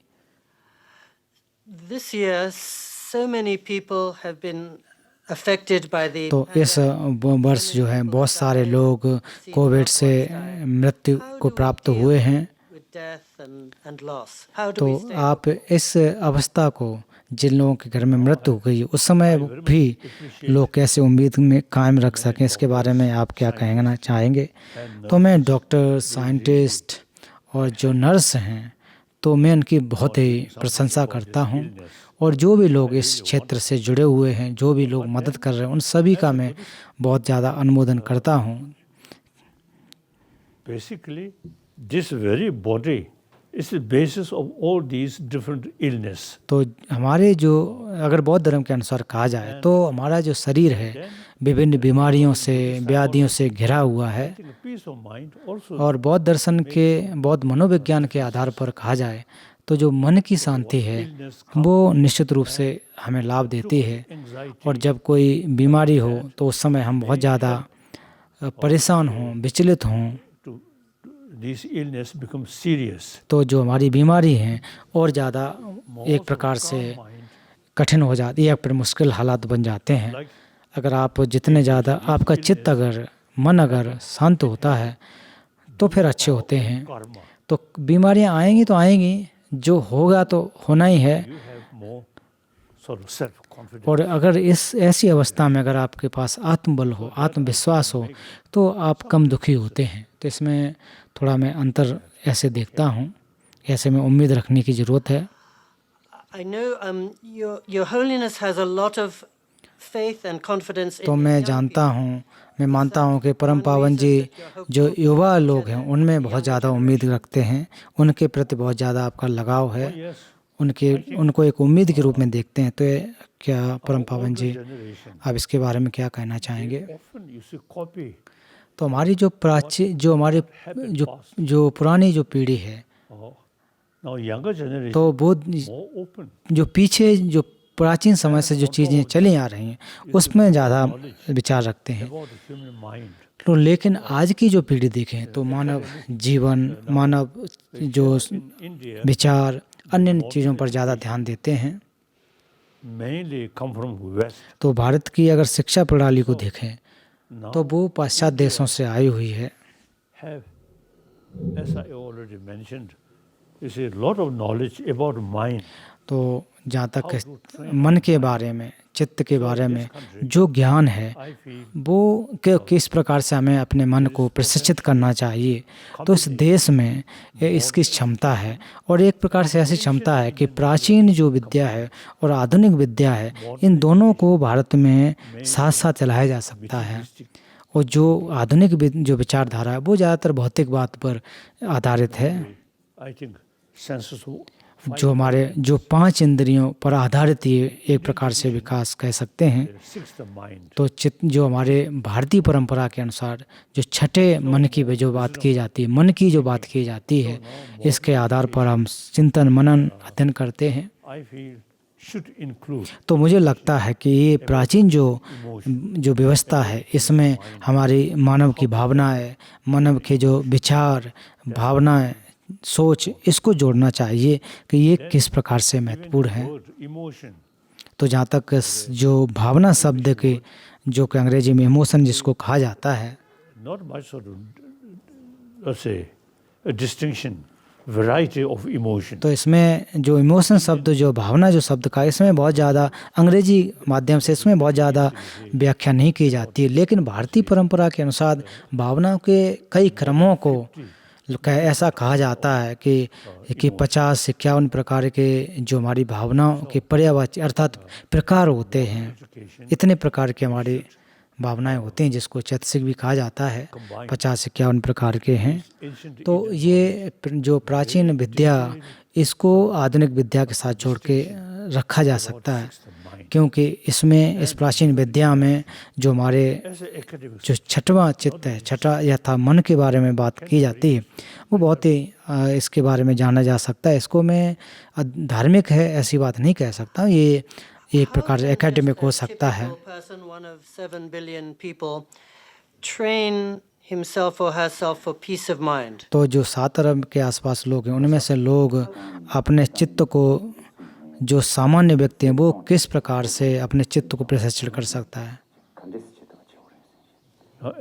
This year, so many people have been affected by the तो इस वर्ष जो है बहुत सारे लोग कोविड से मृत्यु को प्राप्त हुए हैं। with death and loss. How do तो we stay आप इस अवस्था को, जिन लोगों के घर में मृत्यु हो गई उस समय भी लोग कैसे उम्मीद में कायम रख सकें, इसके बारे में आप क्या कहना चाहेंगे? तो मैं डॉक्टर, साइंटिस्ट और जो नर्स हैं, तो मैं उनकी बहुत ही प्रशंसा करता हूं, और जो भी लोग इस क्षेत्र से जुड़े हुए हैं, जो भी लोग मदद कर रहे हैं, उन सभी का मैं बहुत ज़्यादा अनुमोदन करता हूं। Basically, this very body is the basis of all these different illness. तो हमारे जो, अगर बौद्ध धर्म के अनुसार कहा जाए तो हमारा जो शरीर है विभिन्न बीमारियों से, व्याधियों से घिरा हुआ है। I think peace of mind also और बौद्ध दर्शन के, बौद्ध मनोविज्ञान के आधार पर कहा जाए तो जो मन की शांति है वो निश्चित रूप से हमें लाभ देती है। और जब कोई बीमारी हो तो उस समय हम बहुत ज़्यादा परेशान हों, विचलित हों, to these illness become serious. तो जो हमारी बीमारी है और ज़्यादा एक प्रकार से कठिन हो जाती है, फिर मुश्किल हालात बन जाते हैं। अगर आप जितने ज़्यादा, आपका चित्त अगर, मन अगर शांत होता है तो फिर अच्छे होते हैं। Karma. तो बीमारियां आएंगी तो आएंगी, जो होगा तो होना ही है। You have more sort of self-confidence. और अगर इस ऐसी अवस्था में अगर आपके पास आत्मबल हो, आत्मविश्वास हो, तो आप कम दुखी होते हैं। तो इसमें थोड़ा मैं अंतर ऐसे देखता हूँ, ऐसे में उम्मीद रखने की ज़रूरत है। I know your holiness has a lot of faith and confidence in तो मैं young जानता हूँ, मैं मानता हूँ कि परम पावन जी जो युवा लोग हैं उनमें बहुत ज़्यादा उम्मीद रखते हैं, उनके प्रति बहुत ज़्यादा आपका लगाव है, Yes, उनको एक उम्मीद के रूप में देखते हैं। तो क्या परम पावन जी generation. आप इसके बारे में क्या कहना चाहेंगे? Often you see copy. तो हमारी जो जो हमारे जो पुरानी जो पीढ़ी है, Oh, now younger generation तो वो more open. जो पीछे जो प्राचीन समय से जो चीज़ें चली आ रही हैं उसमें ज़्यादा विचार रखते हैं। About the human mind. तो लेकिन आज की जो पीढ़ी देखें तो मानव जीवन, मानव जो India विचार, अन्य चीज़ों पर ज़्यादा ध्यान देते हैं। mainly come from West. तो भारत की अगर शिक्षा प्रणाली को देखें Now तो वो पाश्चात्य देशों से आई हुई है। have, as I already mentioned, is a lot of knowledge about mind. तो जहाँ तक मन के बारे में, चित्त के बारे में जो ज्ञान है I feel वो किस प्रकार से हमें अपने मन को प्रशिक्षित करना चाहिए, तो इस देश में इसकी क्षमता है। और एक प्रकार से ऐसी क्षमता है कि प्राचीन जो विद्या है और आधुनिक विद्या है, इन दोनों को भारत में साथ साथ चलाया जा सकता है। और जो आधुनिक जो विचारधारा है वो ज़्यादातर भौतिक बात पर आधारित है। I think senses of जो हमारे जो 5 इंद्रियों पर आधारित ये एक प्रकार से विकास कह सकते हैं। sixth mind. तो जो हमारे भारतीय परंपरा के अनुसार जो छठे मन की जो बात की जाती है, मन की जो बात की जाती है, इसके आधार पर हम चिंतन मनन अध्ययन करते हैं। I feel should include तो मुझे लगता है कि ये प्राचीन जो व्यवस्था है, इसमें हमारी मानव की भावनाएं, मानव के जो विचार, भावनाएं, सोच, इसको जोड़ना चाहिए कि ये किस प्रकार से महत्वपूर्ण है। word, emotion. तो जहाँ तक जो भावना शब्द के, जो कि अंग्रेजी में इमोशन जिसको कहा जाता है, Not much sort of, let's say, a distinction, variety of emotion. तो इसमें जो इमोशन शब्द, जो भावना जो शब्द का, इसमें बहुत ज़्यादा अंग्रेजी माध्यम से इसमें बहुत ज़्यादा व्याख्या नहीं की जाती है। लेकिन भारतीय परंपरा के अनुसार भावनाओं के कई क्रमों को ऐसा कहा जाता है कि 50-51 प्रकार के जो हमारी भावनाओं के पर्यायवाची अर्थात प्रकार होते हैं। इतने प्रकार के हमारी भावनाएं होती हैं जिसको चैतसिक भी कहा जाता है। 50-51 प्रकार के हैं। तो ये जो प्राचीन विद्या, इसको आधुनिक विद्या के साथ जोड़ के रखा जा सकता है, क्योंकि इसमें, इस प्राचीन विद्या में जो हमारे जो छठवां चित्त है, छठा यथा मन के बारे में बात की जाती है, वो बहुत ही इसके बारे में जाना जा सकता है। इसको मैं धार्मिक है ऐसी बात नहीं कह सकता, ये एक प्रकार से एकेडमिक हो सकता है। One of 7 billion people train himself or herself for peace of mind. तो जो 7 अरब के आसपास लोग हैं, उनमें से लोग अपने चित्त को जो सामान्य व्यक्ति है वो किस प्रकार से अपने चित्त को प्रशिक्षित कर सकता है,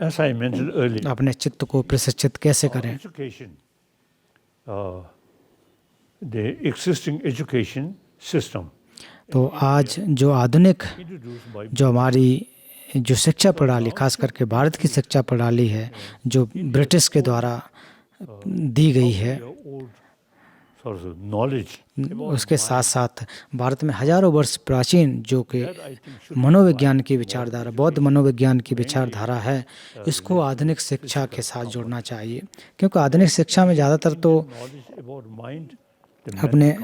As I mentioned earlier, अपने चित्त को प्रशिक्षित कैसे करें? education, the existing education system तो आज जो आधुनिक introduced by जो हमारी जो शिक्षा प्रणाली, खास करके भारत की शिक्षा प्रणाली है जो ब्रिटिश के द्वारा दी गई है, their old source of knowledge, उसके साथ साथ भारत में हजारों वर्ष प्राचीन जो कि मनोविज्ञान की विचारधारा, बौद्ध मनोविज्ञान की विचारधारा है, इसको आधुनिक शिक्षा के साथ जोड़ना चाहिए। क्योंकि आधुनिक शिक्षा में ज़्यादातर तो knowledge about mind, the अपने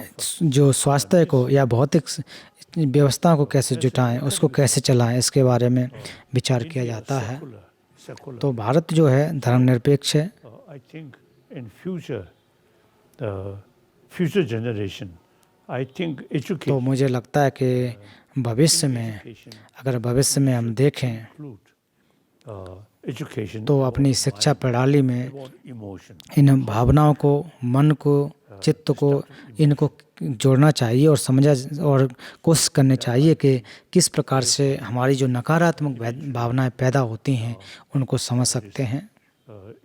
जो स्वास्थ्य को या भौतिक व्यवस्था को कैसे जुटाएं, उसको कैसे चलाएं, इसके बारे में विचार किया जाता है। secular. तो भारत जो है धर्मनिरपेक्ष है। I think in future, the future generation, I think तो education मुझे लगता है कि भविष्य में, अगर भविष्य में हम देखें include education तो अपनी शिक्षा प्रणाली में about emotion. इन भावनाओं को, मन को, चित्त को, इनको जोड़ना चाहिए और समझा और कोशिश करनी चाहिए कि किस प्रकार से हमारी जो नकारात्मक भावनाएं पैदा होती हैं उनको समझ सकते हैं।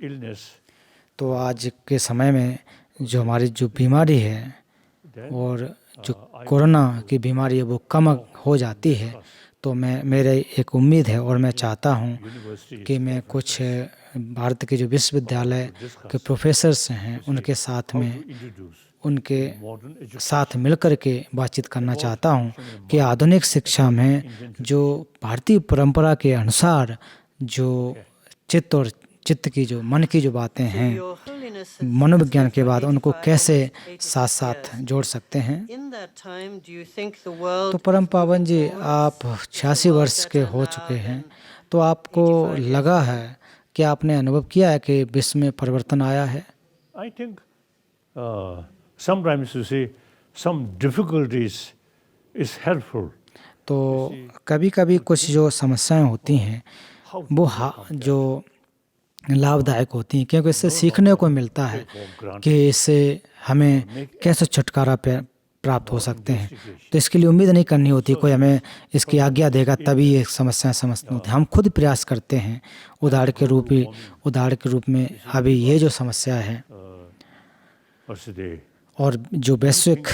Illness, तो आज के समय में जो हमारी जो बीमारी है और जो कोरोना की बीमारी है वो कम हो जाती है, तो मेरे एक उम्मीद है और मैं चाहता हूँ कि मैं कुछ भारत के जो विश्वविद्यालय के प्रोफेसर्स हैं उनके साथ में, introduce उनके modern education. साथ मिलकर के बातचीत करना चाहता हूँ कि आधुनिक शिक्षा में जो भारतीय परंपरा के अनुसार जो चित्त और चित्त की जो मन की जो बातें हैं Your Holiness, मनोविज्ञान के बाद उनको कैसे साथ साथ जोड़ सकते हैं। in that time, do you think the world तो परम पावन जी, आप 86 वर्ष के हो चुके हैं, तो आपको लगा है कि आपने अनुभव किया है कि विश्व में परिवर्तन आया है? I think sometimes you see some difficulties is helpful. तो कभी कभी कुछ जो समस्याएं होती हैं वो जो लाभदायक होती हैं, क्योंकि इससे सीखने को मिलता है कि इससे हमें कैसे छुटकारा प्राप्त हो सकते हैं। तो इसके लिए उम्मीद नहीं करनी होती कोई हमें इसकी आज्ञा देगा तभी ये समस्याएं समझनी होती। हम खुद प्रयास करते हैं। उदाहरण के रूप में अभी ये जो समस्या है What's the और जो वैश्विक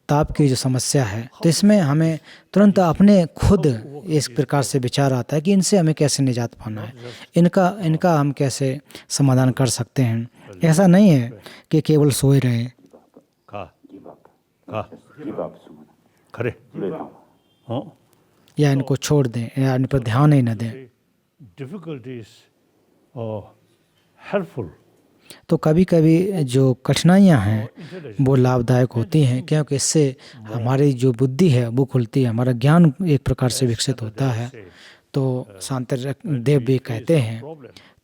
ताप की जो समस्या है, तो इसमें हमें तुरंत अपने खुद इस प्रकार से विचार आता है कि इनसे हमें कैसे निजात पाना है, इनका हम कैसे समाधान कर सकते हैं। ऐसा नहीं है कि केवल सोए रहे। का खरे हाँ या इनको छोड़ दें या इन पर ध्यान ही न दें। difficulties are helpful. तो कभी कभी जो कठिनाइयाँ हैं वो लाभदायक होती हैं, क्योंकि इससे हमारी जो बुद्धि है वो खुलती है, हमारा ज्ञान एक प्रकार से विकसित होता है। तो शांति देव भी कहते हैं,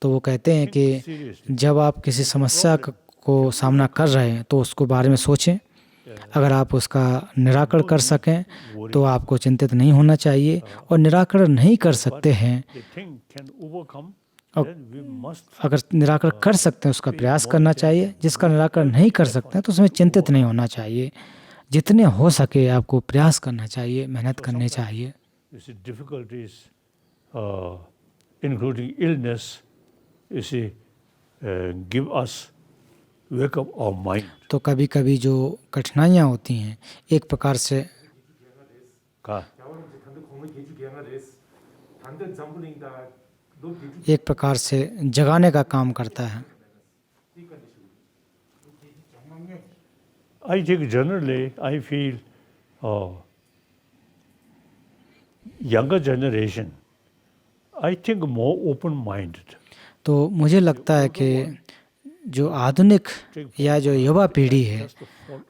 तो वो कहते हैं कि जब आप किसी समस्या को सामना कर रहे हैं तो उसको बारे में सोचें। अगर आप उसका निराकरण कर सकें तो आपको चिंतित नहीं होना चाहिए, और निराकरण नहीं कर सकते हैं, The thing can overcome, और then we must अगर निराकरण कर सकते हैं उसका प्रयास करना चाहिए। जिसका निराकरण नहीं कर सकते हैं तो उसमें चिंतित नहीं होना चाहिए। जितने हो सके आपको प्रयास करना चाहिए, मेहनत करनी चाहिए। you see difficulties, including illness, you see, give us wake up our mind. तो कभी कभी जो कठिनाइयाँ होती हैं एक प्रकार से का जगाने का काम करता है। I think generally I feel younger generation, I think more open-minded. तो मुझे लगता है कि जो आधुनिक या जो युवा पीढ़ी है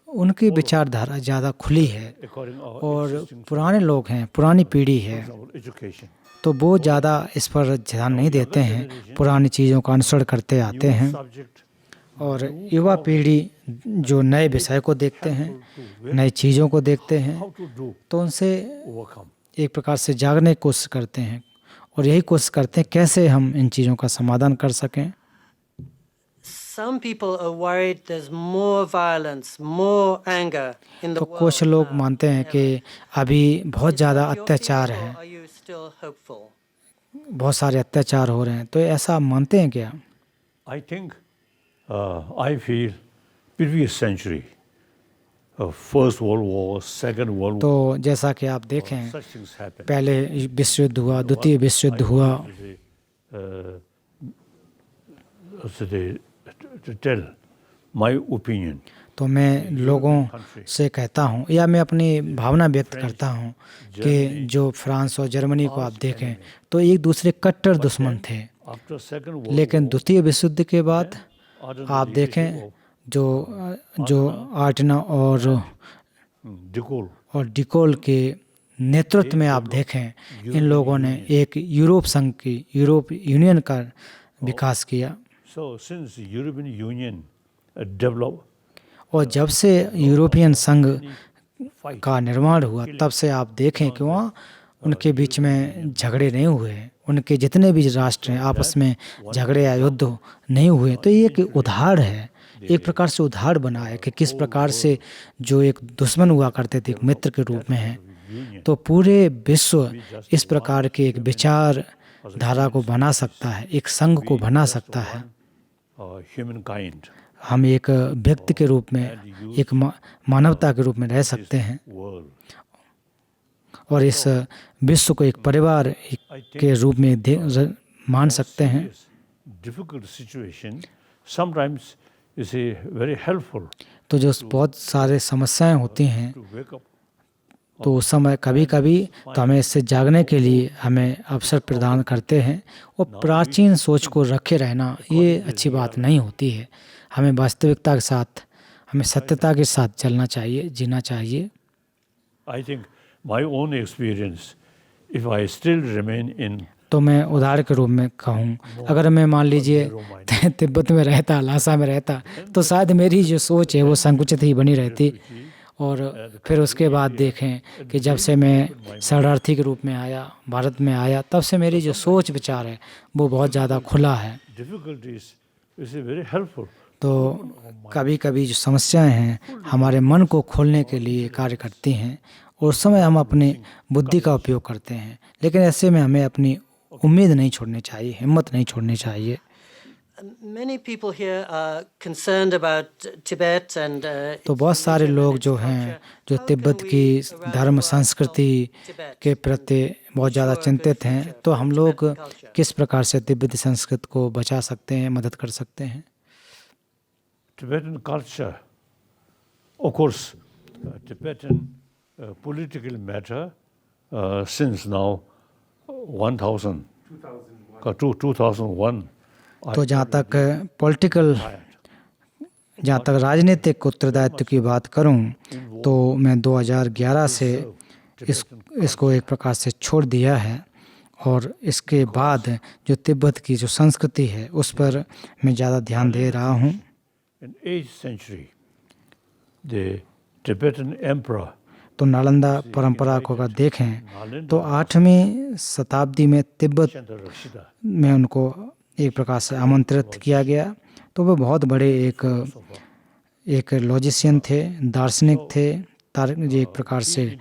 उनकी विचारधारा ज़्यादा खुली है, According our और existing पुराने लोग हैं, पुरानी पीढ़ी है, our education. तो वो ज़्यादा इस पर ध्यान नहीं देते हैं, पुरानी चीज़ों का अनुसरण करते आते हैं। Subject, और युवा पीढ़ी जो नए विषय को देखते हैं, नई चीज़ों को देखते हैं, how to do, तो उनसे overcome. एक प्रकार से जागने की कोशिश करते हैं और यही कोशिश करते हैं कैसे हम इन चीज़ों का समाधान कर सकें। some people are worried there's more violence, more anger in the तो world. कुछ लोग now मानते हैं than कि ever. अभी बहुत Is ज़्यादा that your अत्याचार feeling, है, or are you still hopeful? बहुत सारे अत्याचार हो रहे हैं, तो ऐसा आप मानते हैं क्या? I think, I feel previous century, First World War, Second World तो War, जैसा कि आप देखें, such things happen. पहले विश्व युद्ध हुआ, द्वितीय विश्व युद्ध हुआ, To tell my opinion. तो मैं लोगों से कहता हूँ या मैं अपनी भावना व्यक्त करता हूँ कि जो फ्रांस और जर्मनी को आप देखें तो एक दूसरे कट्टर दुश्मन थे, After Second World लेकिन War, द्वितीय विश्व युद्ध के बाद under the आप leadership देखें of जो आर्टिना और डिकोल के नेतृत्व में आप देखें, इन लोगों ने एक यूरोप संघ की, यूरोप यूनियन का विकास किया। So since the European Union developed, और जब से यूरोपियन संघ का निर्माण हुआ तब से आप देखें कि वहाँ उनके बीच में झगड़े नहीं हुए, उनके जितने भी राष्ट्र हैं आपस में झगड़े या युद्ध नहीं हुए। तो ये एक उदाहरण है, एक प्रकार से उदाहरण बना है कि किस प्रकार से जो एक दुश्मन हुआ करते थे एक मित्र के रूप में हैं। तो पूरे विश्व इस प्रकार के एक विचार धारा को बना सकता है, एक संघ को बना सकता है। humankind हम एक व्यक्ति के रूप में, एक मानवता के रूप में रह सकते हैं world. और इस विश्व को एक परिवार के रूप में मान सकते हैं। Serious, difficult situation sometimes is very helpful तो जो बहुत सारे समस्याएं होती हैं to wake up. तो उस समय कभी कभी तो हमें इससे जागने के लिए हमें अवसर प्रदान करते हैं। और प्राचीन सोच को रखे रहना ये अच्छी बात नहीं होती है। हमें वास्तविकता के साथ, हमें सत्यता के साथ चलना चाहिए, जीना चाहिए। I think my own experience, if I still remain in तो मैं उदाहरण के रूप में कहूँ, अगर मैं मान लीजिए तिब्बत में रहता, ल्हासा में रहता, तो शायद मेरी जो सोच है वो संकुचित ही बनी रहती। और फिर उसके बाद देखें कि जब से मैं शरणार्थी के रूप में आया, भारत में आया, तब से मेरी जो सोच विचार है वो बहुत ज़्यादा खुला है। difficulties is very helpful. तो कभी कभी जो समस्याएं हैं हमारे मन को खोलने के लिए कार्य करती हैं और उस समय हम अपनी बुद्धि का उपयोग करते हैं। लेकिन ऐसे में हमें अपनी उम्मीद नहीं छोड़नी चाहिए, हिम्मत नहीं छोड़नी चाहिए। Many people here are concerned about Tibet and तो बहुत सारे लोग जो हैं जो तिब्बत की धर्म संस्कृति के प्रति बहुत ज़्यादा चिंतित हैं, तो हम लोग किस प्रकार से तिब्बती संस्कृति को बचा सकते हैं, मदद कर सकते हैं? Tibetan culture, of course, Tibetan political matter since now 2001. तो जहाँ तक राजनीतिक उत्तरदायित्व की बात करूं तो मैं 2011 से इसको एक प्रकार से छोड़ दिया है और इसके बाद जो तिब्बत की जो संस्कृति है उस पर मैं ज़्यादा ध्यान दे रहा हूं। In 8th century, the Tibetan emperor तो नालंदा परंपरा को अगर देखें तो 8वीं शताब्दी में तिब्बत Chandrarakshita में उनको एक प्रकार से आमंत्रित किया गया। तो वो बहुत बड़े एक लॉजिशियन थे, दार्शनिक थे, एक प्रकार से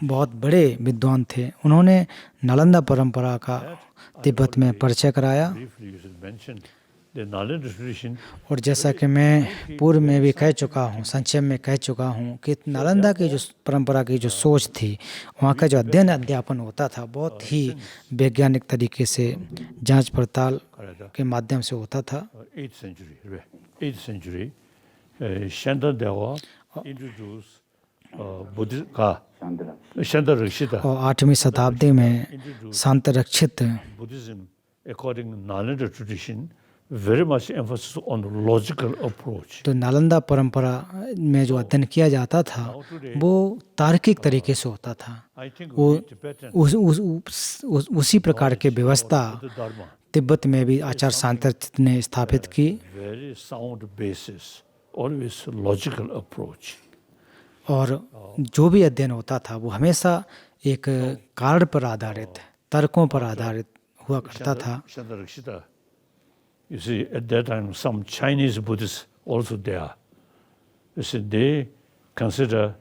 बहुत बड़े विद्वान थे। उन्होंने नालंदा परंपरा का तिब्बत में परिचय कराया। briefly you should mention the Nalanda tradition. और जैसा कि मैं पूर्व में भी कह चुका हूँ, संक्षेप में कह चुका हूँ कि नालंदा की जो परंपरा की जो सोच थी, वहाँ का जो अध्ययन अध्यापन होता था बहुत ही वैज्ञानिक तरीके से जांच पड़ताल के माध्यम से होता था। 8th century, Shandadeva introduced Chandrarakshita और 8वीं शताब्दी में शांतरक्षित Buddhism, according to Nalanda tradition, very much emphasis on the logical approach. तो नालंदा परंपरा में जो अध्ययन किया जाता था वो तार्किक तरीके से होता था। I think वो we Tibetan उसी प्रकार की व्यवस्था Buddha Dharma, तिब्बत में भी आचार्य शांतरक्षित ने स्थापित की। very sound basis, always logical approach. और जो भी अध्ययन होता था वो हमेशा एक कारण पर आधारित, तर्कों पर आधारित हुआ करता था। Chandrarakshita you see, at that time, some Chinese Buddhists also there. You see, they consider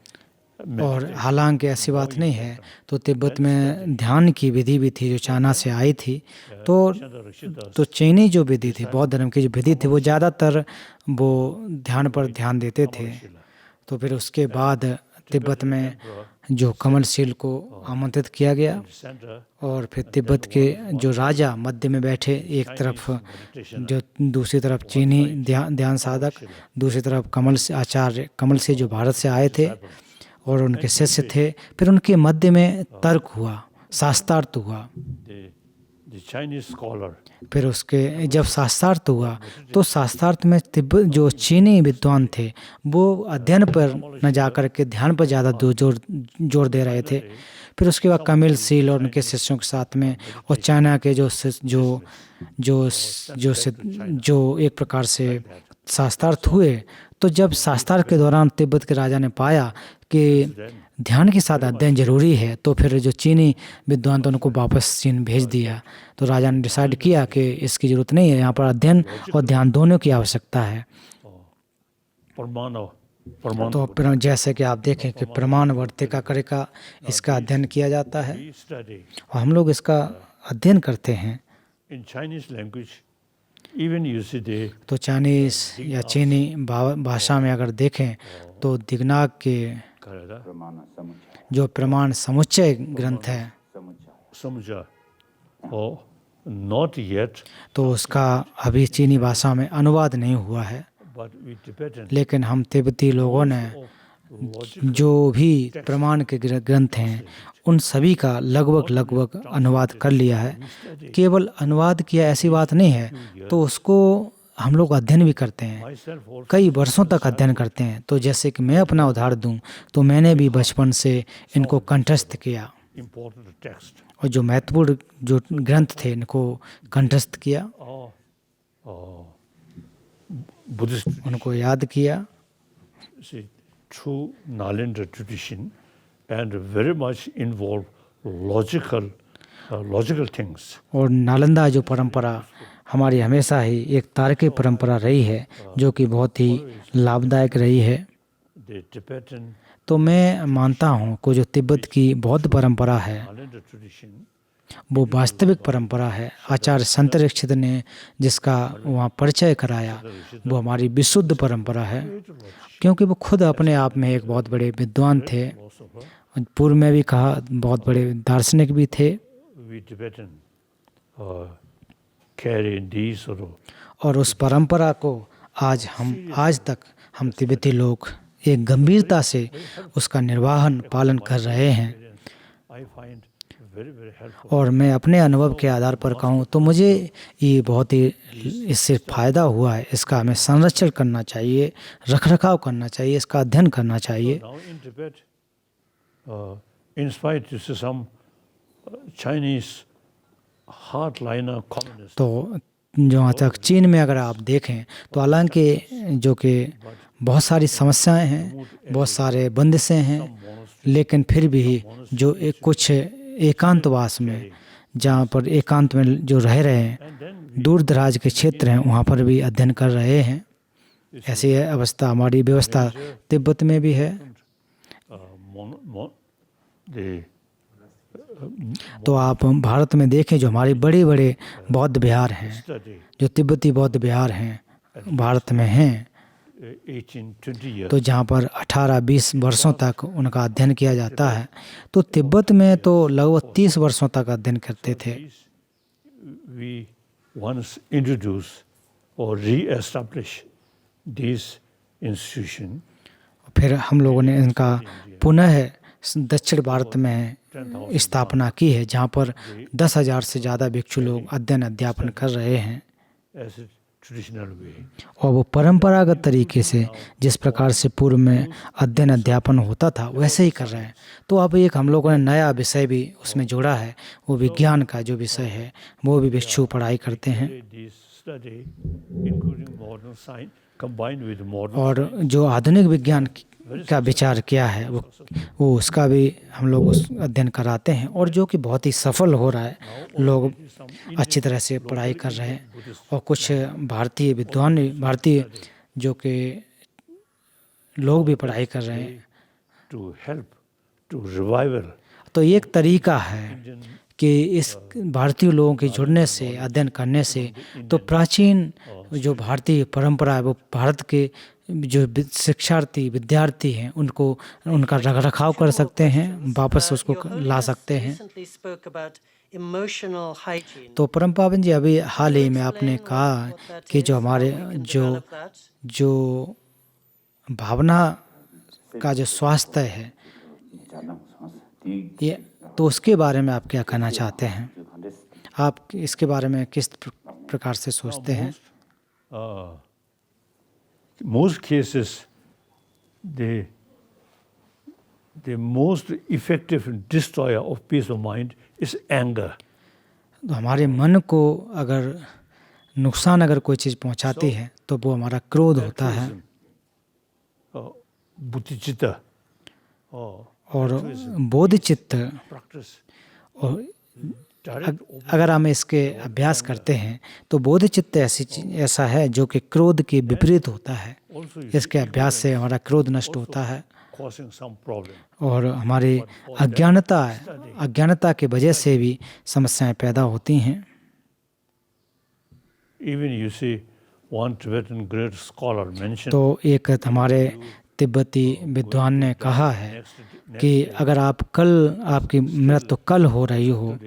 और हालांकि ऐसी बात नहीं है, तो तिब्बत में ध्यान की विधि भी थी जो चाइना से आई थी। तो चीनी जो विधि थी, बौद्ध धर्म की जो विधि थी, वो ज़्यादातर वो ध्यान पर ध्यान देते थे। तो फिर उसके बाद तिब्बत में जो कमलशील को आमंत्रित किया गया, और फिर तिब्बत के जो राजा मध्य में बैठे, एक तरफ जो दूसरी तरफ चीनी ध्यान साधक, दूसरी तरफ आचार्य कमल से जो भारत से आए थे और उनके शिष्य थे। फिर उनके मध्य में तर्क हुआ, शास्त्रार्थ हुआ। फिर उसके जब शास्त्रार्थ हुआ तो शास्त्रार्थ में तिब्बत जो चीनी विद्वान थे वो अध्ययन पर न जाकर के ध्यान पर ज़्यादा जोर दे रहे थे। फिर उसके बाद कमलशील और उनके शिष्यों के साथ में और चाइना के जो एक प्रकार से शास्त्रार्थ हुए। तो जब शास्त्रार्थ के दौरान तिब्बत के राजा ने पाया कि ध्यान के साथ अध्ययन जरूरी है, तो फिर जो चीनी विद्वान तो उनको वापस चीन भेज दिया। तो राजा ने डिसाइड किया कि इसकी ज़रूरत नहीं है, यहाँ पर अध्ययन और ध्यान दोनों की आवश्यकता है। तो जैसे कि आप देखें कि प्रमाण वर्तिका का इसका अध्ययन किया जाता है और हम लोग इसका अध्ययन करते हैं। तो चाइनीज़ या चीनी भाषा में अगर देखें तो दिगनाग के जो प्रमाण समुच्चय ग्रंथ है, तो उसका अभी चीनी भाषा में अनुवाद नहीं हुआ है। लेकिन हम तिब्बती लोगों ने जो भी प्रमाण के ग्रंथ हैं उन सभी का लगभग अनुवाद कर लिया है। केवल अनुवाद किया ऐसी बात नहीं है, तो उसको हम लोग अध्ययन भी करते हैं, कई वर्षों तक अध्ययन करते हैं। तो जैसे कि मैं अपना उदाहरण दूं तो मैंने भी बचपन से इनको कंठस्थ किया और जो महत्वपूर्ण जो ग्रंथ थे इनको कंठस्थ किया, उनको याद किया। True Nalanda tradition and very much involve logical things. और नालंदा जो परंपरा हमारी हमेशा ही एक तार्किक परंपरा रही है, जो कि बहुत ही लाभदायक रही है। तो मैं मानता हूँ कि जो तिब्बत की बौद्ध परंपरा है वो वास्तविक परंपरा है। आचार्य संतरिक्षित ने जिसका वहाँ परिचय कराया वो हमारी विशुद्ध परंपरा है, क्योंकि वो खुद अपने आप में एक बहुत बड़े विद्वान थे। पूर्व में भी कहा बहुत बड़े दार्शनिक भी थे। और उस परंपरा को आज तक हम तिब्बती लोग एक गंभीरता से उसका निर्वाहन पालन कर रहे हैं। और मैं अपने अनुभव के आधार पर कहूँ तो मुझे ये बहुत ही इससे फ़ायदा हुआ है। इसका हमें संरक्षण करना चाहिए, रखरखाव करना चाहिए, इसका अध्ययन करना चाहिए। तो जहाँ तक चीन में अगर आप देखें तो हालांकि जो कि बहुत सारी समस्याएं हैं, बहुत सारे बंदिशें हैं, लेकिन फिर भी जो कुछ एकांतवास में, जहाँ पर एकांत में जो रह रहे हैं, दूर दराज के क्षेत्र हैं, वहाँ पर भी अध्ययन कर रहे हैं। ऐसी अवस्था हमारी व्यवस्था तिब्बत में भी है। तो आप भारत में देखें जो हमारे बड़े बड़े बौद्ध विहार हैं, जो तिब्बती बौद्ध विहार हैं भारत में हैं, तो जहाँ पर 18-20 वर्षों तक उनका अध्ययन किया जाता है। तो तिब्बत में तो लगभग 30 वर्षों तक अध्ययन करते थे। फिर हम लोगों ने इनका पुनः दक्षिण भारत में स्थापना की है, जहाँ पर 10,000 से ज़्यादा भिक्षु लोग अध्ययन अध्यापन कर रहे हैं। और वो परंपरागत तरीके से जिस प्रकार से पूर्व में अध्ययन अध्यापन होता था वैसे ही कर रहे हैं। तो अब एक हम लोगों ने नया विषय भी उसमें जोड़ा है, वो विज्ञान का जो विषय है वो भी भिक्षु पढ़ाई करते हैं। और जो आधुनिक विज्ञान का विचार किया है वो उसका भी हम लोग उस अध्ययन कराते हैं, और जो कि बहुत ही सफल हो रहा है। लोग अच्छी तरह से पढ़ाई कर रहे हैं, और कुछ भारतीय विद्वान, भारतीय जो कि लोग भी पढ़ाई कर रहे हैं। to help to revival तो ये एक तरीका है कि इस भारतीय लोगों के जुड़ने से, अध्ययन करने से, तो प्राचीन जो भारतीय परंपरा है वो भारत के जो शिक्षार्थी विद्यार्थी हैं उनको उनका रख रखाव कर सकते हैं, वापस उसको ला सकते हैं। Recently spoke about emotional hygiene. तो परम पावन जी, अभी हाल ही में आपने कहा कि जो हमारे जो भावना का जो स्वास्थ्य है, ये तो उसके बारे में आप क्या कहना चाहते हैं? आप इसके बारे में किस प्रकार से सोचते हैं? most cases the most effective destroyer of peace of mind is anger. तो हमारे मन को अगर नुकसान अगर कोई चीज़ पहुंचाती है तो वो हमारा क्रोध होता है, बुद्धिचित्त और बोधचित्त। और अगर हम इसके अभ्यास करते हैं तो बोधचित्त ऐसा है जो कि क्रोध के विपरीत होता है। इसके अभ्यास से हमारा क्रोध नष्ट होता है, और हमारी अज्ञानता की वजह से भी समस्याएं पैदा होती हैं। तो एक हमारे तिब्बती विद्वान ने कहा है कि अगर आपकी मृत्यु कल हो रही हो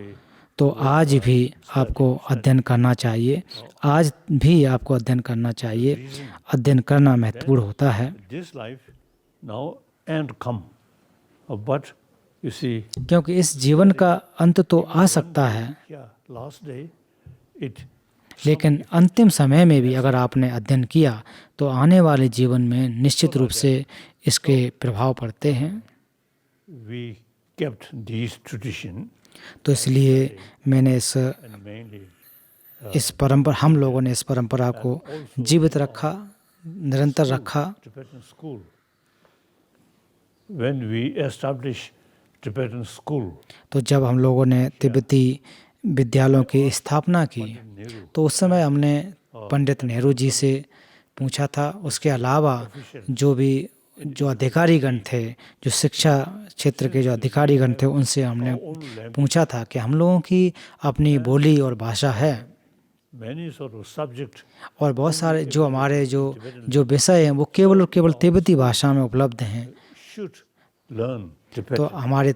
तो आज भी आपको अध्ययन करना चाहिए, आज भी आपको अध्ययन करना चाहिए। अध्ययन करना महत्वपूर्ण होता है, क्योंकि इस जीवन का अंत तो आ सकता है, लेकिन अंतिम समय में भी अगर आपने अध्ययन किया तो आने वाले जीवन में निश्चित रूप से इसके प्रभाव पड़ते हैं। तो इसलिए मैंने इस परंपरा, हम लोगों ने इस परंपरा को जीवित रखा, निरंतर रखा। तो जब हम लोगों ने तिब्बती विद्यालयों की स्थापना की तो उस समय हमने पंडित नेहरू जी से पूछा था। उसके अलावा जो अधिकारीगण थे, जो शिक्षा क्षेत्र के जो अधिकारीगण थे, उनसे हमने पूछा था कि हम लोगों की अपनी बोली और भाषा है, और बहुत सारे जो हमारे जो विषय हैं वो केवल और केवल तिब्बती भाषा में उपलब्ध हैं। तो हमारे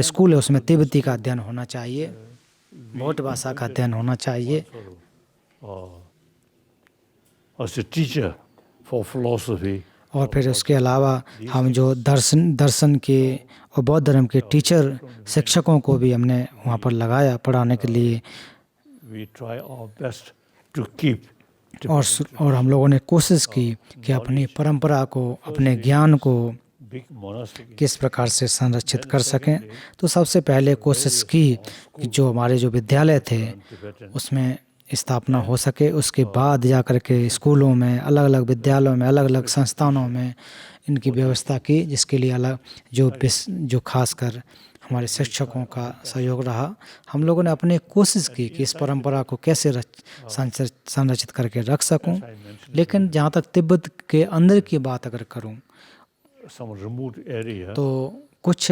स्कूल है उसमें तिब्बती का अध्ययन होना चाहिए, भोट भाषा का अध्ययन होना चाहिए। और फिर उसके अलावा हम जो दर्शन के और बौद्ध धर्म के टीचर, शिक्षकों को भी हमने वहाँ पर लगाया पढ़ाने के लिए। और हम लोगों ने कोशिश की कि अपनी परंपरा को, अपने ज्ञान को किस प्रकार से संरक्षित कर सकें। तो सबसे पहले कोशिश की कि जो हमारे जो विद्यालय थे उसमें स्थापना हो सके। उसके बाद जाकर के स्कूलों में, अलग अलग विद्यालयों में, अलग अलग संस्थानों में इनकी व्यवस्था की, जिसके लिए अलग जो खासकर हमारे शिक्षकों का सहयोग रहा। हम लोगों ने अपनी कोशिश की कि इस परंपरा को कैसे संरक्षित करके रख सकूं। लेकिन जहाँ तक तिब्बत के अंदर की बात अगर करूं तो कुछ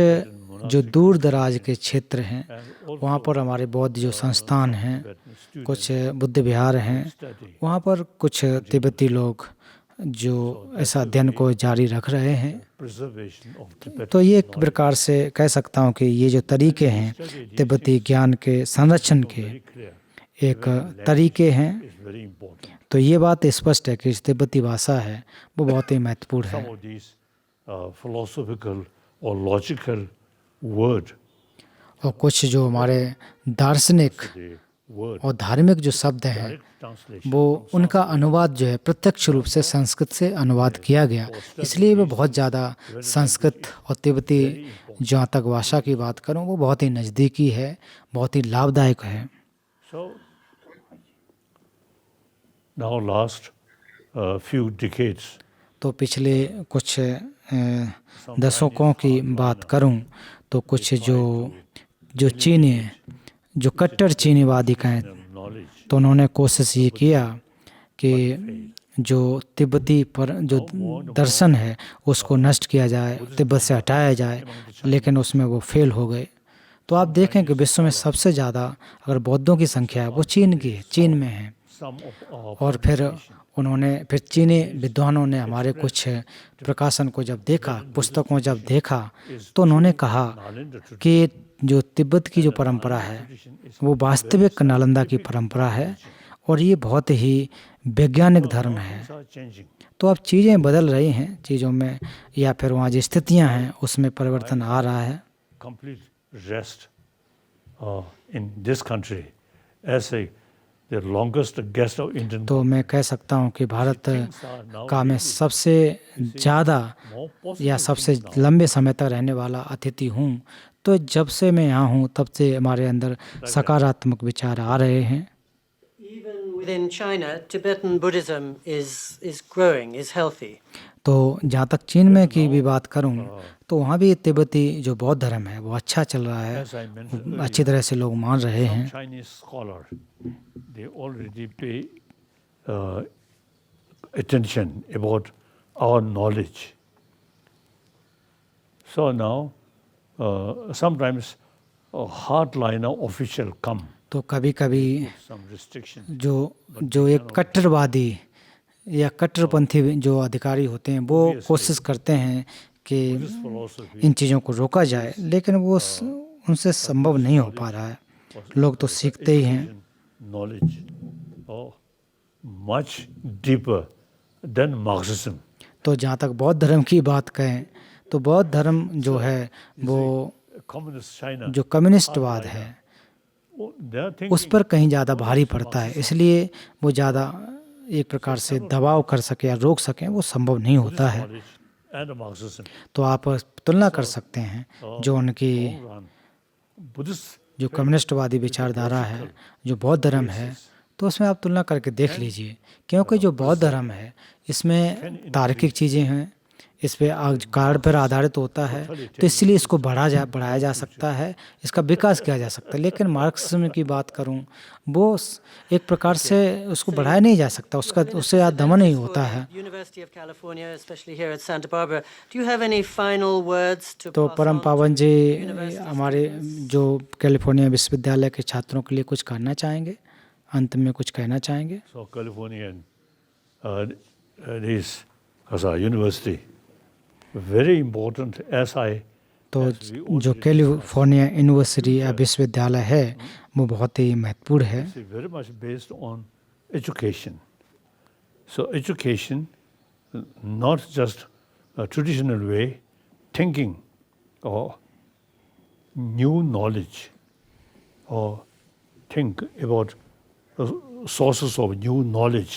जो दूर दराज के क्षेत्र हैं वहाँ पर हमारे बौद्ध जो संस्थान हैं, कुछ बुद्ध विहार हैं, वहाँ पर कुछ तिब्बती लोग जो इस अध्ययन को जारी रख रहे हैं। तो ये एक प्रकार से कह सकता हूँ कि ये जो तरीके हैं तिब्बती ज्ञान के संरक्षण के एक तरीके हैं। तो ये बात स्पष्ट है कि तिब्बती भाषा है वो बहुत ही महत्वपूर्ण है। और कुछ जो हमारे दार्शनिक और धार्मिक जो शब्द हैं वो उनका अनुवाद जो है प्रत्यक्ष रूप से संस्कृत से अनुवाद किया गया, इसलिए वो बहुत ज़्यादा संस्कृत और तिब्बती जहाँ तक भाषा की बात करूँ वो बहुत ही नज़दीकी है, बहुत ही लाभदायक है। Now last few decades तो पिछले कुछ दशकों की बात करूं तो कुछ जो चीनी जो कट्टर चीनीवादी कहें knowledge. तो उन्होंने कोशिश ये किया कि जो तिब्बती पर जो दर्शन है उसको नष्ट किया जाए, तिब्बत से हटाया जाए, लेकिन उसमें वो फेल हो गए। तो आप देखें कि विश्व में सबसे ज़्यादा अगर बौद्धों की संख्या है वो चीन की है, चीन में है। Some of our और फिर चीनी विद्वानों ने हमारे कुछ प्रकाशन को जब देखा, पुस्तकों जब देखा, तो उन्होंने कहा कि जो तिब्बत की जो परंपरा है वो वास्तविक नालंदा की परंपरा है और ये बहुत ही वैज्ञानिक धर्म है। are changing. तो अब चीज़ें बदल रही हैं, चीज़ों में या फिर वहाँ जो स्थितियाँ हैं उसमें परिवर्तन आ रहा है। Complete rest in this country as the longest guest of Indian. तो मैं कह सकता हूँ कि भारत का मैं सबसे ज़्यादा या सबसे लंबे समय तक रहने वाला अतिथि हूँ। तो जब से मैं यहाँ हूँ तब से हमारे अंदर सकारात्मक विचार आ रहे हैं। Even within China, Tibetan Buddhism is growing, is healthy. तो जहाँ तक चीन में की भी बात करूँ तो वहाँ भी तिब्बती जो बौद्ध धर्म है वो अच्छा चल रहा है, As I mentioned अच्छी तरह से लोग मान रहे हैं। Chinese scholar, they already pay attention about our knowledge. So now, sometimes a hardliner official come, तो कभी कभी some restriction. जो एक कट्टरवादी या कट्टरपंथी जो अधिकारी होते हैं वो कोशिश करते हैं कि Philosophy इन चीज़ों को रोका जाए, लेकिन वो उनसे संभव नहीं हो पा रहा है। लोग तो सीखते ही हैं। knowledge, much deeper than Marxism. तो जहाँ तक बौद्ध धर्म की बात कहें तो बौद्ध धर्म जो है वो Communist China, जो कम्युनिस्टवाद है they are thinking उस पर कहीं ज़्यादा भारी पड़ता है, इसलिए वो ज़्यादा एक प्रकार से दबाव कर सके या रोक सकें वो संभव नहीं होता है। knowledge and Marxism. तो आप तुलना कर सकते हैं जो उनकी Buddhist जो कम्युनिस्टवादी विचारधारा है, जो बौद्ध धर्म है, तो उसमें आप तुलना करके देख लीजिए। क्योंकि जो बौद्ध धर्म है इसमें तार्किक चीज़ें हैं, इस पे कारण पर आधारित होता है, तो इसलिए इसको बढ़ाया जा सकता है, इसका विकास किया जा सकता है। लेकिन मार्क्सिज्म की बात करूं वो एक प्रकार से उसको बढ़ाया नहीं जा सकता, उससे दमन नहीं होता है। University of California, especially here at Santa Barbara, do you have any final words to तो pass परम on to पावन जी university हमारे जो कैलिफोर्निया विश्वविद्यालय के छात्रों के लिए कुछ कहना चाहेंगे, अंत में कुछ कहना चाहेंगे? So Californian, this Kasa University, very important as तो जो कैलिफोर्निया यूनिवर्सिटी या विश्वविद्यालय है वो बहुत ही महत्वपूर्ण है। very much based on education. So education, not just a traditional way, thinking or new knowledge, or think about sources of new knowledge.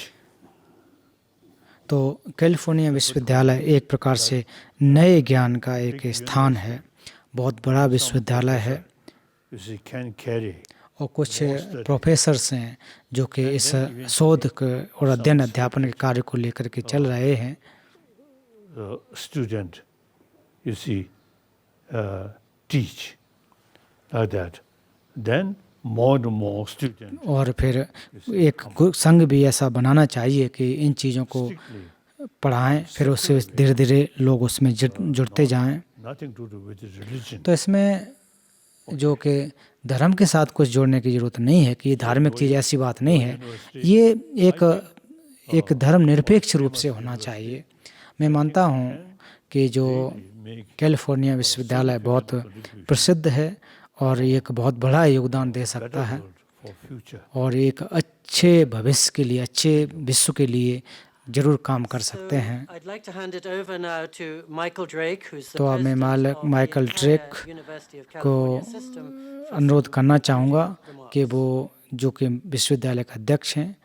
तो कैलिफोर्निया विश्वविद्यालय एक प्रकार से नए ज्ञान का एक स्थान है, बहुत बड़ा विश्वविद्यालय है You can carry और कुछ प्रोफेसर्स हैं जो कि इस शोध और अध्यापन के कार्य को लेकर के चल रहे हैं। student, you see, teach like that. Then more and more students और फिर एक संघ भी ऐसा बनाना चाहिए कि इन चीज़ों को पढ़ाएं, फिर उससे धीरे धीरे लोग उसमें जुड़ते जाएं। nothing to do with religion. तो इसमें जो कि धर्म के साथ कुछ जोड़ने की ज़रूरत नहीं है कि ये धार्मिक चीज़ ऐसी बात नहीं है, ये एक धर्म निरपेक्ष रूप से होना चाहिए। मैं मानता हूँ कि जो कैलिफोर्निया विश्वविद्यालय बहुत प्रसिद्ध है और एक बहुत बड़ा योगदान दे सकता है For future. और एक अच्छे भविष्य के लिए, अच्छे विश्व के लिए जरूर काम कर सकते हैं। I'd like to hand it over now to Michael Drake, who's the तो अब मैं president of the Michael entire Drake University of को California system. अनुरोध करना चाहूँगा कि वो जो कि विश्वविद्यालय के अध्यक्ष हैं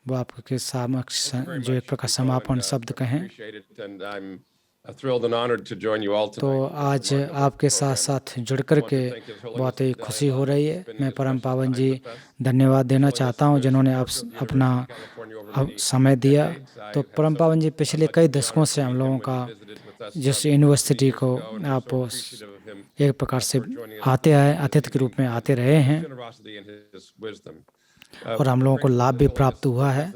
वो आपके समक्ष जो एक प्रकार समापन शब्द कहें। Appreciate it, and I'm thrilled and honored to join you all तो tonight. आज आपके साथ साथ जुड़ कर के बहुत ही खुशी हो रही है। मैं परम पावन जी धन्यवाद देना चाहता हूं जिन्होंने आप अपना समय दिया। तो परम पावन जी पिछले कई दशकों से हम लोगों का जिस यूनिवर्सिटी को आप एक प्रकार से आते आए अतिथि के रूप में आते रहे हैं और हम लोगों को लाभ भी प्राप्त हुआ है।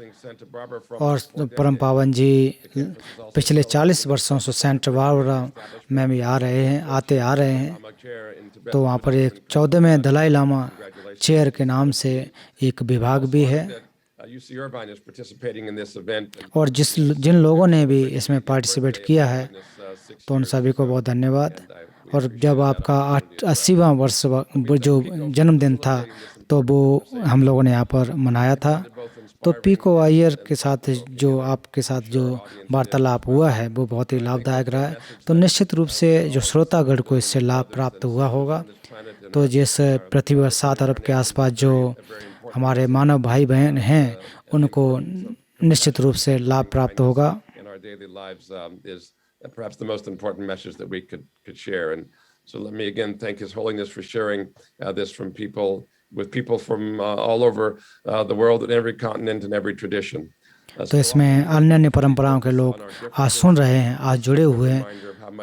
और परम पावन जी पिछले 40 वर्षों से सेंट बारबरा में भी आते आ रहे हैं। तो वहाँ पर एक 14वें दलाई लामा चेयर के नाम से एक विभाग भी है। और जिन लोगों ने भी इसमें पार्टिसिपेट किया है तो उन सभी को बहुत धन्यवाद। और जब आपका 80वां वर्ष जो जन्मदिन था तो वो हम लोगों ने यहाँ पर मनाया था। तो पीको अय्यर के साथ जो आपके साथ जो वार्तालाप हुआ है वो बहुत ही लाभदायक रहा है। तो निश्चित रूप से जो श्रोतागण को इससे लाभ प्राप्त हुआ होगा। तो जिस पृथ्वी पर 7 अरब के आसपास जो हमारे मानव भाई बहन हैं उनको निश्चित रूप से लाभ प्राप्त होगा। Perhaps the most important message that we could share. And so let me again thank His Holiness for sharing this with people from all over the world, in every continent and every tradition. तो इसमें अन्य परंपराओं के लोग आज सुन रहे हैं, आज जुड़े हुए हैं।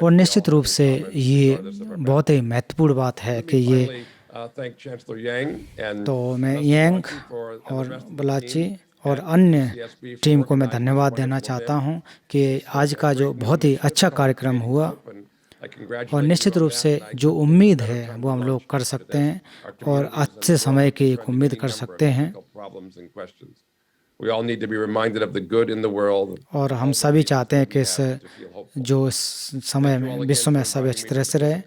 और निश्चित रूप से ये बहुत ही महत्वपूर्ण बात है कि ये तो मैं यांग और बलाची और अन्य टीम को मैं धन्यवाद देना चाहता हूं कि आज का जो बहुत ही अच्छा कार्यक्रम हुआ। और निश्चित रूप से जो उम्मीद है वो हम लोग कर सकते हैं और अच्छे समय की एक उम्मीद कर सकते हैं। और हम सभी चाहते हैं कि इस जो समय में विश्व में सभी अच्छी तरह से रहे।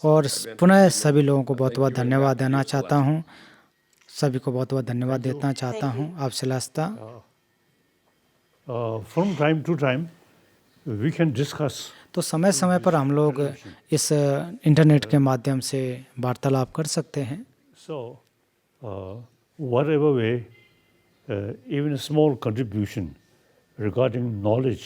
और पुनः सभी लोगों को बहुत बहुत धन्यवाद देना चाहता हूँ, सभी को बहुत बहुत धन्यवाद देना चाहता हूँ। आप सिलास्ता From time to time we can discuss. तो समय समय पर हम लोग इस इंटरनेट के माध्यम से वार्तालाप कर सकते हैं। So whatever way even a small contribution regarding knowledge.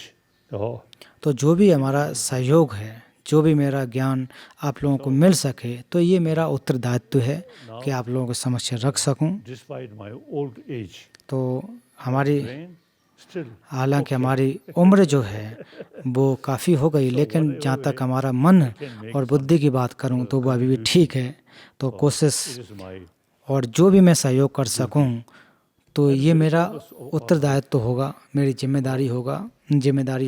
तो जो भी हमारा सहयोग है, जो भी मेरा ज्ञान आप लोगों को मिल सके, तो ये मेरा उत्तरदायित्व है कि आप लोगों के समक्ष रख सकूं। तो हमारी हालांकि हमारी उम्र जो है वो काफ़ी हो गई, लेकिन जहाँ तक हमारा मन और बुद्धि की बात करूं तो वो अभी भी ठीक है। तो कोशिश और जो भी मैं सहयोग कर सकूं तो ये मेरा उत्तरदायित्व होगा, मेरी जिम्मेदारी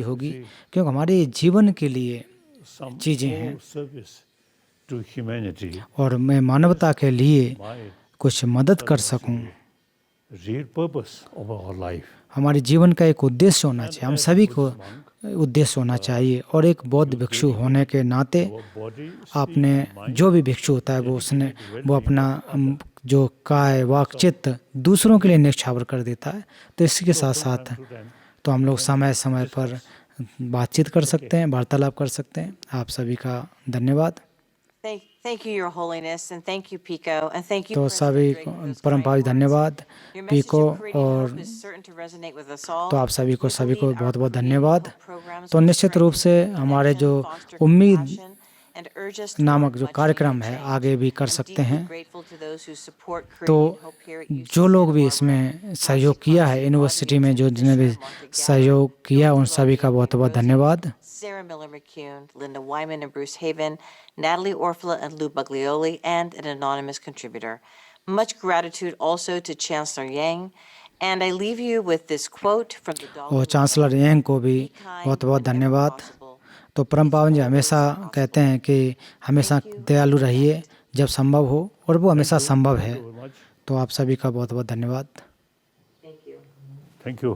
होगी, क्योंकि हमारे जीवन के लिए चीज़ें हैं और मैं मानवता के लिए कुछ मदद कर सकूं। हमारे जीवन का एक उद्देश्य होना चाहिए, हम सभी को उद्देश्य होना चाहिए। और एक बौद्ध भिक्षु होने के नाते आपने जो भी भिक्षु होता है वो अपना जो काय वाक चित्त दूसरों के लिए निछावर कर देता है। तो इसी के साथ साथ तो हम लोग समय समय पर बातचीत कर सकते हैं, वार्तालाप कर सकते हैं। आप सभी का धन्यवाद। Thank you, Your Holiness, and thank you, Pico, and thank you. तो सभी परम भावी धन्यवाद पीको। और तो आप सभी को बहुत बहुत धन्यवाद। तो निश्चित रूप से हमारे जो उम्मीद नामक जो कार्यक्रम है आगे भी कर सकते हैं। तो जो लोग भी इसमें सहयोग किया है, यूनिवर्सिटी में जिन्होंने भी सहयोग किया, उन सभी का बहुत बहुत धन्यवाद। Sarah Miller McCune, Linda Wyman and Bruce Haven, Natalie Orfla and Lou Baglioli, and an anonymous contributor. Much gratitude also to Chancellor Yang, and I leave you with this quote from the Dalai और chancellor यांग को भी बहुत बहुत धन्यवाद। तो परम पावन जी हमेशा कहते हैं कि हमेशा दयालु रहिए जब संभव हो, और वो हमेशा संभव है। तो आप सभी का बहुत बहुत धन्यवाद। Thank you.